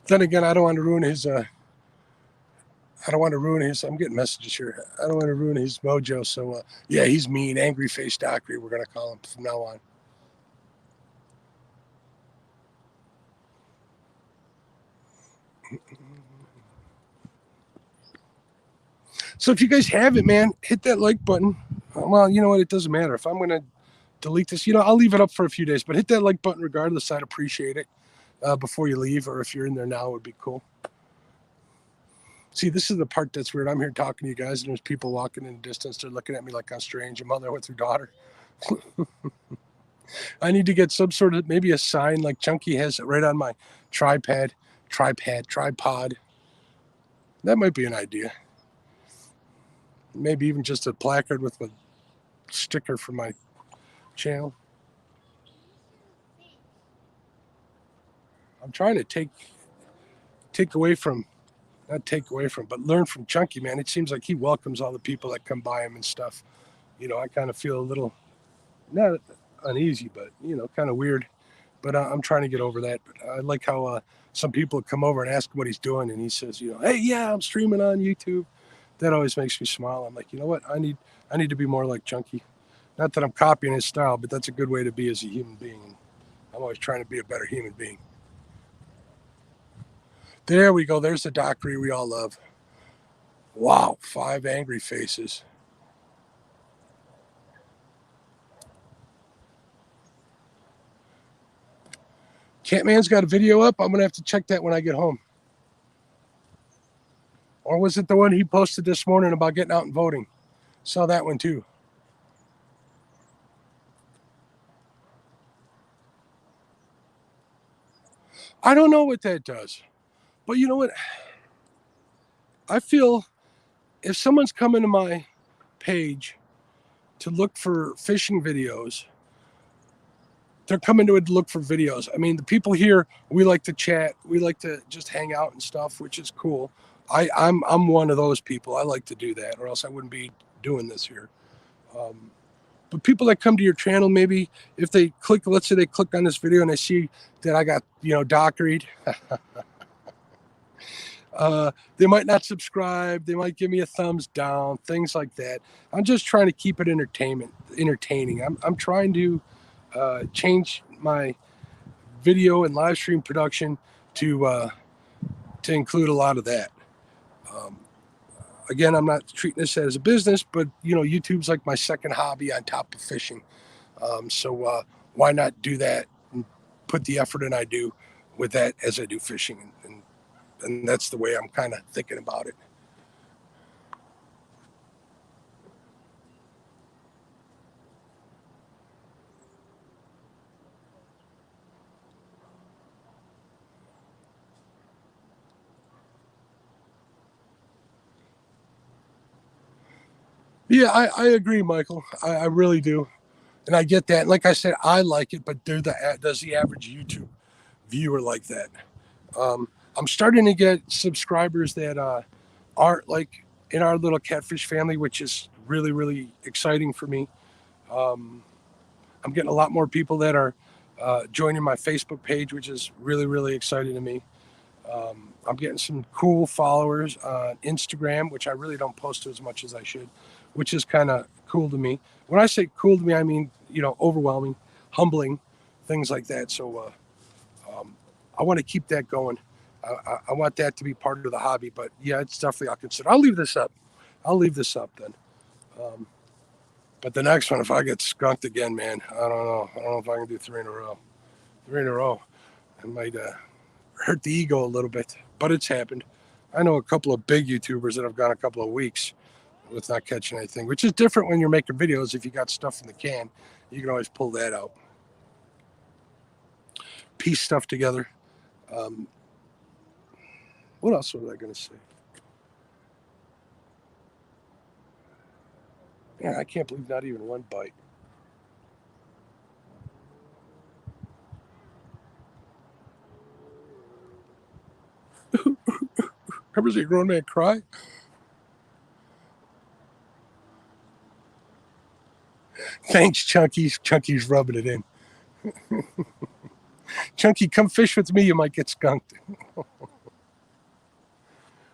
Then again, I don't want to ruin his. I don't want to ruin his. I'm getting messages here. I don't want to ruin his mojo. So yeah, he's mean, angry face Dockery. We're gonna call him from now on. So if you guys have it, man, hit that like button. Well, you know what? It doesn't matter if I'm gonna delete this. I'll leave it up for a few days, but hit that like button regardless. I'd appreciate it before you leave, or if you're in there now, it would be cool. See, this is the part that's weird. I'm here talking to you guys, and there's people walking in the distance. They're looking at me like I'm strange. A mother with her daughter. I need to get some sort of maybe a sign like Chunky has it right on my tripod. That might be an idea. Maybe even just a placard with a sticker for my channel. I'm trying to take away from, not take away from, but learn from Chunky, man. It seems like he welcomes all the people that come by him and stuff. I kind of feel a little, not uneasy, but, kind of weird. But I'm trying to get over that. But I like how some people come over and ask him what he's doing. And he says, hey, yeah, I'm streaming on YouTube. That always makes me smile. I'm like, you know what? I need to be more like Chunky. Not that I'm copying his style, but that's a good way to be as a human being. I'm always trying to be a better human being. There we go. There's the Dockery we all love. Wow, 5 angry faces. Catman's got a video up. I'm going to have to check that when I get home. Or was it the one he posted this morning about getting out and voting? Saw that one too. I don't know what that does. But you know what? I feel if someone's coming to my page to look for fishing videos, they're coming to it to look for videos. I mean, the people here, we like to chat. We like to just hang out and stuff, which is cool. I'm one of those people. I like to do that, or else I wouldn't be doing this here. But people that come to your channel, maybe if they click, let's say they click on this video and they see that I got, Dockeried, they might not subscribe. They might give me a thumbs down, things like that. I'm just trying to keep it entertaining. I'm trying to change my video and live stream production to include a lot of that. Again, I'm not treating this as a business, but YouTube's like my second hobby on top of fishing. So why not do that and put the effort in I do with that as I do fishing, and that's the way I'm kind of thinking about it. Yeah, I agree, Michael. I really do. And I get that. And like I said, I like it, but does the average YouTube viewer like that? I'm starting to get subscribers that aren't like in our little catfish family, which is really, really exciting for me. I'm getting a lot more people that are joining my Facebook page, which is really, really exciting to me. I'm getting some cool followers on Instagram, which I really don't post to as much as I should, which is kind of cool to me. When I say cool to me, I mean, overwhelming, humbling, things like that. So I want to keep that going. I want that to be part of the hobby. But yeah, it's definitely I'll consider. I'll leave this up. I'll leave this up then. Um, but the next one, if I get skunked again, man, I don't know. I don't know if I can do 3 in a row. 3 in a row. I might hurt the ego a little bit, but it's happened. I know a couple of big YouTubers that have gone a couple of weeks with not catching anything, which is different when you're making videos. If you got stuff in the can, you can always pull that out, piece stuff together. Um, what else was I going to say? Yeah, I can't believe not even one bite. Ever see a grown man cry? Thanks, Chunky. Chunky's rubbing it in. Chunky, come fish with me. You might get skunked.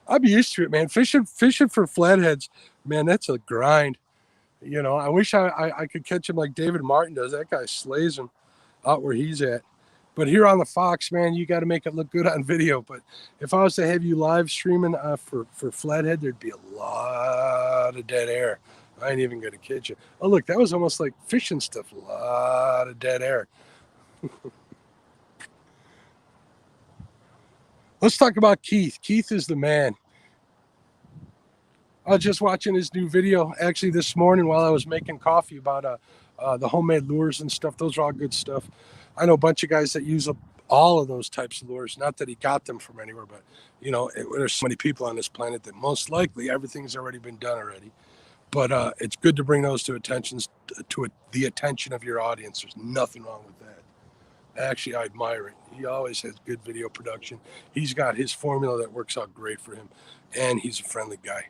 I'd be used to it, man. Fishing for flatheads, man, that's a grind. I wish I could catch him like David Martin does. That guy slays him out where he's at. But here on the Fox, man, you got to make it look good on video. But if I was to have you live streaming for flathead, there'd be a lot of dead air. I ain't even going to kid you. Oh, look, that was almost like fishing stuff. A lot of dead air. Let's talk about Keith. Keith is the man. I was just watching his new video actually this morning while I was making coffee about the homemade lures and stuff. Those are all good stuff. I know a bunch of guys that use all of those types of lures. Not that he got them from anywhere, but there's so many people on this planet that most likely everything's already been done already. But it's good to bring those to the attention of your audience. There's nothing wrong with that. Actually, I admire it. He always has good video production. He's got his formula that works out great for him, and he's a friendly guy.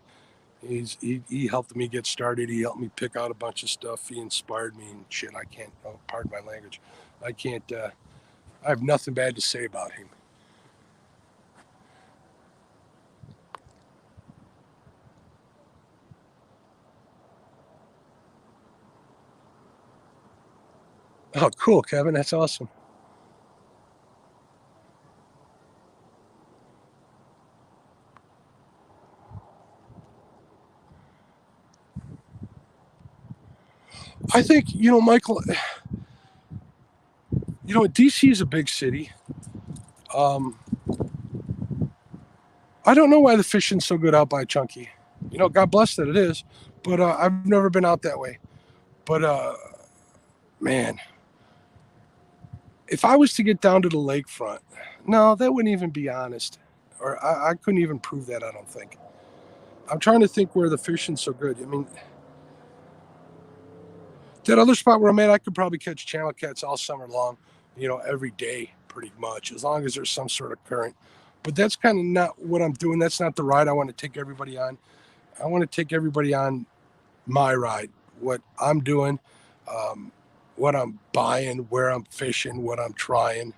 He helped me get started. He helped me pick out a bunch of stuff. He inspired me and shit. I can't. Oh, pardon my language. I can't. I have nothing bad to say about him. Oh, cool, Kevin. That's awesome. I think, Michael, DC is a big city. I don't know why the fishing's so good out by Chunky. God bless that it is, but I've never been out that way. But man, if I was to get down to the lakefront, no, that wouldn't even be honest. Or I couldn't even prove that, I don't think. I'm trying to think where the fishing's so good. I mean, that other spot where I'm at, I could probably catch channel cats all summer long, every day pretty much, as long as there's some sort of current. But that's kind of not what I'm doing. That's not the ride I want to take everybody on. I want to take everybody on my ride, what I'm doing, what I'm buying, where I'm fishing, what I'm trying.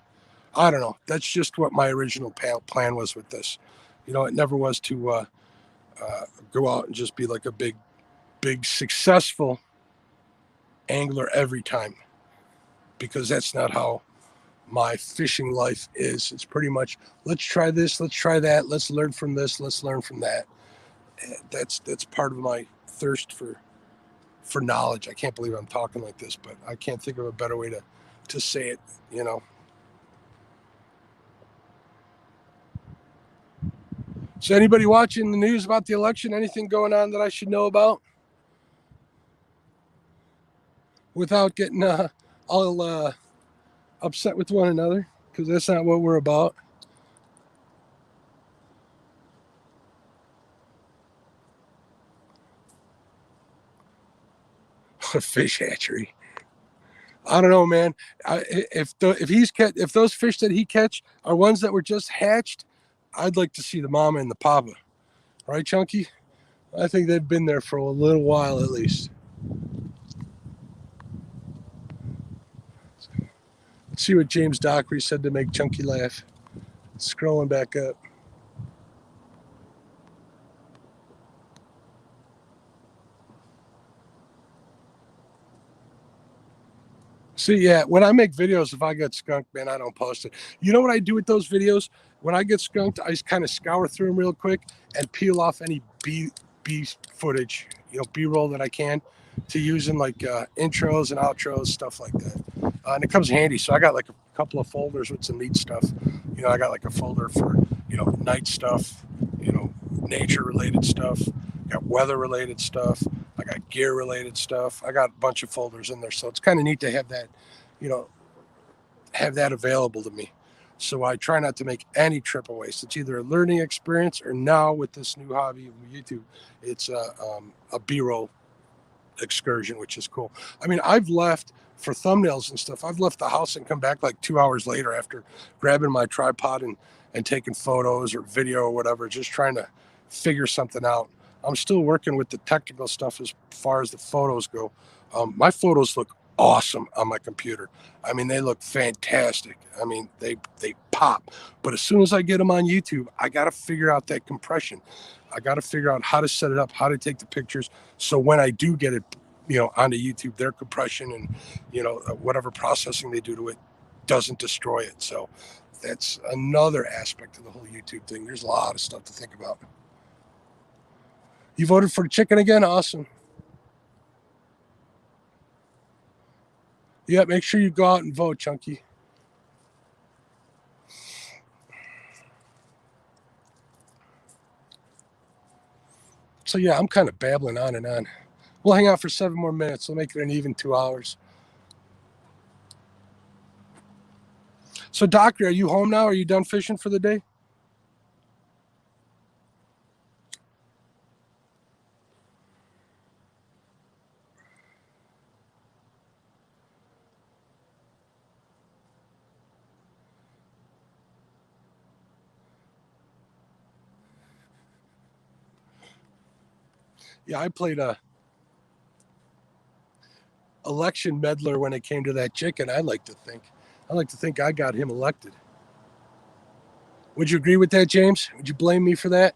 I don't know. That's just what my original plan was with this. It never was to go out and just be like a big successful angler every time, because that's not how my fishing life is. It's pretty much, let's try this, let's try that, let's learn from this, let's learn from that. That's part of my thirst for knowledge. I can't believe I'm talking like this, but I can't think of a better way to say it. So anybody watching the news about the election, anything going on that I should know about without getting all upset with one another? Because that's not what we're about. A fish hatchery. I don't know, man. If those fish that he catch are ones that were just hatched, I'd like to see the mama and the papa. Right, Chunky? I think they've been there for a little while at least. Let's see what James Dockery said to make Chunky laugh. Scrolling back up. See, yeah, when I make videos, if I get skunked, man, I don't post it. You know what I do with those videos? When I get skunked, I just kind of scour through them real quick and peel off any B footage, B-roll that I can to use in like intros and outros, stuff like that. And it comes handy. So I got like a couple of folders with some neat stuff. I got like a folder for, night stuff, nature related stuff, got weather related stuff. I got gear related stuff. I got a bunch of folders in there. So it's kind of neat to have that, have that available to me. So I try not to make any trip a waste. It's either a learning experience or now with this new hobby of YouTube, it's a B-roll excursion, which is cool. I mean, I've left for thumbnails and stuff. I've left the house and come back like 2 hours later after grabbing my tripod and taking photos or video or whatever, just trying to figure something out. I'm still working with the technical stuff as far as the photos go. My photos look awesome on my computer. I mean, they look fantastic. I mean, they pop. But as soon as I get them on YouTube, I got to figure out that compression. I got to figure out how to set it up, how to take the pictures. So when I do get it, onto YouTube, their compression and, whatever processing they do to it doesn't destroy it. So that's another aspect of the whole YouTube thing. There's a lot of stuff to think about. You voted for chicken again? Awesome. Yeah, make sure you go out and vote, Chunky. So yeah, I'm kind of babbling on and on. We'll hang out for 7 more minutes. We'll make it an even 2 hours. So, Doctor, are you home now? Are you done fishing for the day? Yeah, I played a election meddler when it came to that chicken. I like to think I got him elected. Would you agree with that, James? Would you blame me for that?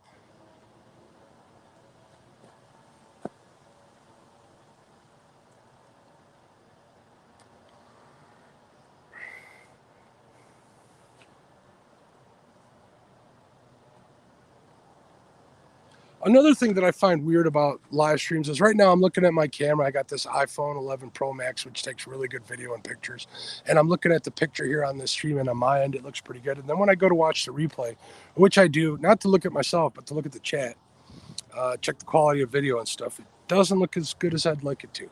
Another thing that I find weird about live streams is right now I'm looking at my camera. I got this iPhone 11 Pro Max, which takes really good video and pictures. And I'm looking at the picture here on this stream, and on my end, it looks pretty good. And then when I go to watch the replay, which I do, not to look at myself, but to look at the chat, check the quality of video and stuff, it doesn't look as good as I'd like it to.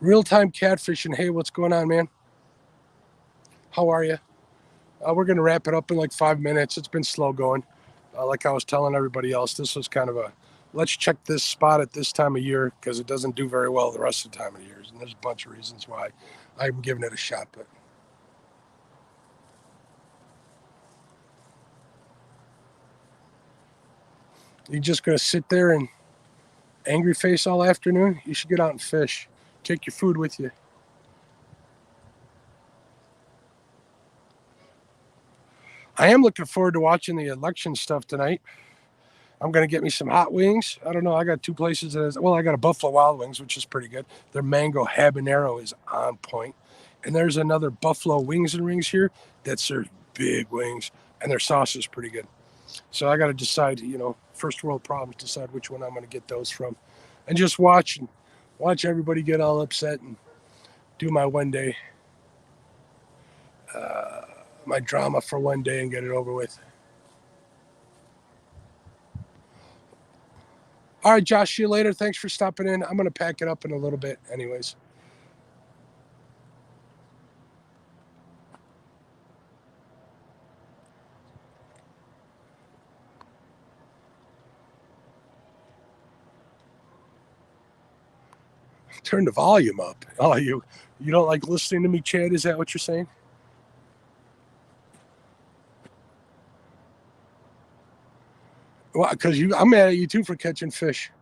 Real-time catfishing. Hey, what's going on, man? How are you? We're going to wrap it up in like 5 minutes. It's been slow going. Like I was telling everybody else, this was kind of a, let's check this spot at this time of year because it doesn't do very well the rest of the time of the year. And there's a bunch of reasons why I'm giving it a shot. But you're just going to sit there and angry face all afternoon? You should get out and fish. Take your food with you. I am looking forward to watching the election stuff tonight. I'm going to get me some hot wings. I don't know. I got 2 places that is, well, I got a Buffalo Wild Wings, which is pretty good. Their mango habanero is on point. And there's another Buffalo Wings and Rings here that serves big wings, and their sauce is pretty good. So I got to decide, first world problems, decide which one I'm going to get those from. And just watch everybody get all upset and do my one day, my drama for one day and get it over with. All right, Josh, see you later. Thanks for stopping in. I'm going to pack it up in a little bit anyways. Turn the volume up. Oh, you don't like listening to me, Chad? Is that what you're saying? Well, because I'm mad at you too for catching fish.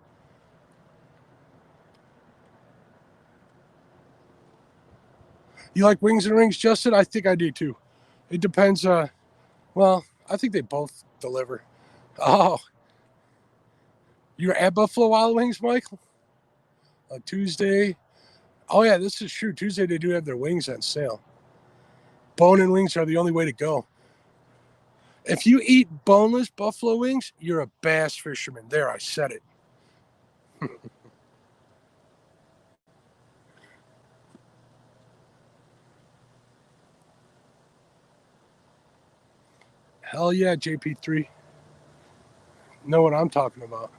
You like wings and rings, Justin? I think I do too. It depends. Well, I think they both deliver. Oh, you're at Buffalo Wild Wings, Michael? Tuesday. Oh yeah, this is true. Tuesday they do have their wings on sale. Bone-in wings are the only way to go. If you eat boneless buffalo wings, you're a bass fisherman. There, I said it. Hell yeah, JP3. Know what I'm talking about.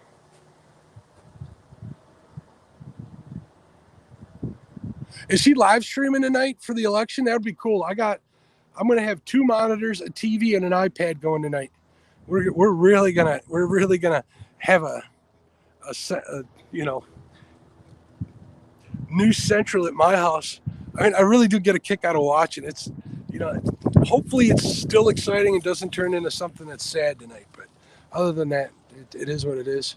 Is he live streaming tonight for the election? That would be cool. I'm gonna have 2 monitors, a TV, and an iPad going tonight. We're really gonna have a you know, news central at my house. I mean, I really do get a kick out of watching. It's, you know, hopefully it's still exciting and doesn't turn into something that's sad tonight. But other than that, it is what it is.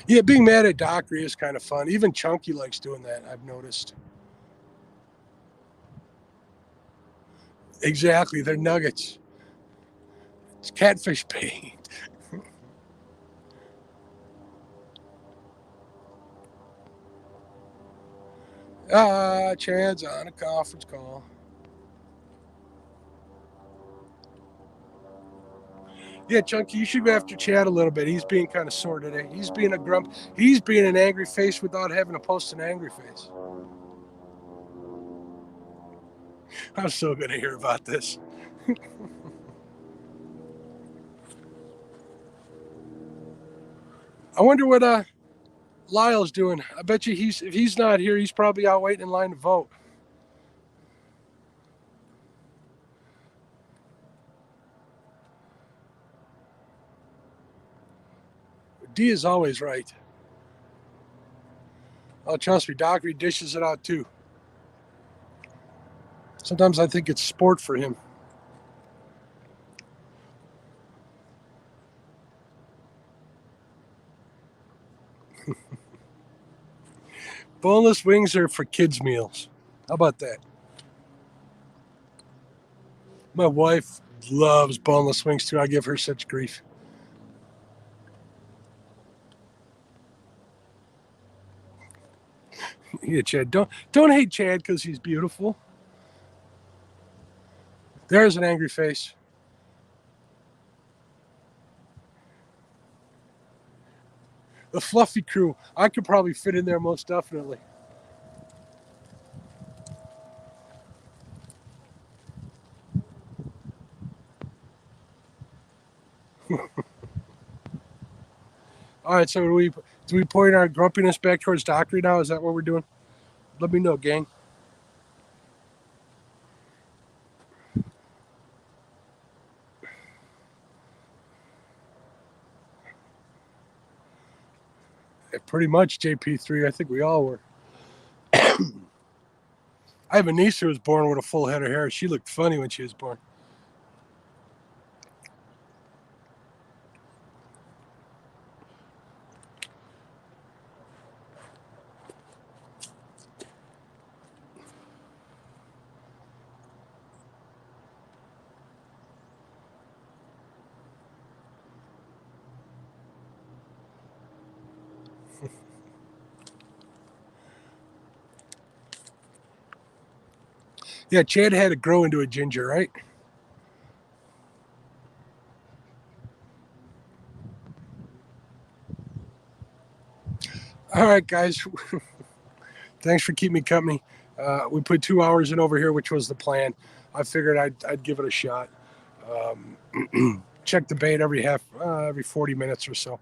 Yeah, being mad at Dockery is kind of fun. Even Chunky likes doing that, I've noticed. Exactly, they're nuggets. It's catfish bait. Chad's on a conference call. Yeah, Chunky, you should go after Chad a little bit. He's being kind of sore today. He's being a grump. He's being an angry face without having to post an angry face. I'm so going to hear about this. I wonder what Lyle's doing. I bet you if he's not here, he's probably out waiting in line to vote. D is always right. Oh, trust me, Dockery dishes it out too. Sometimes I think it's sport for him. Boneless wings are for kids' meals. How about that? My wife loves boneless wings too. I give her such grief. Yeah, Chad. Don't hate Chad because he's beautiful. There's an angry face. The fluffy crew. I could probably fit in there most definitely. All right, so do we point our grumpiness back towards Dockery now? Is that what we're doing? Let me know, gang. Yeah, pretty much, JP3. I think we all were. I have a niece who was born with a full head of hair. She looked funny when she was born. Yeah, Chad had to grow into a ginger, right? All right, guys. Thanks for keeping me company. We put 2 hours in over here, which was the plan. I figured I'd give it a shot. Check the bait every 40 minutes or so.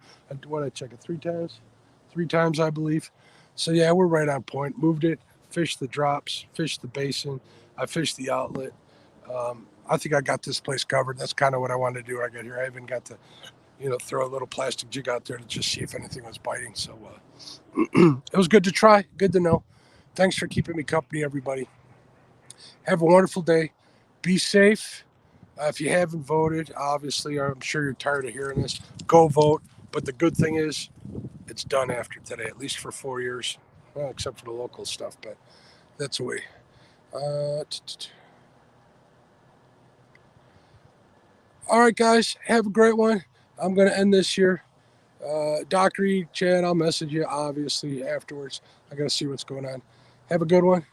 What did I check it 3 times? 3 times, I believe. So yeah, we're right on point. Moved it, fished the drops, fished the basin. I fished the outlet. I think I got this place covered. That's kind of what I wanted to do when I got here. I even got to, throw a little plastic jig out there to just see if anything was biting. So it was good to try. Good to know. Thanks for keeping me company, everybody. Have a wonderful day. be safe. If you haven't voted, obviously, I'm sure you're tired of hearing this. Go vote. But the good thing is, it's done after today, at least for 4 years. Well, except for the local stuff, but that's the way. All right, guys, have a great one. I'm going to end this here. Dr. E, Chad, I'll message you, obviously, afterwards. I got to see what's going on. Have a good one.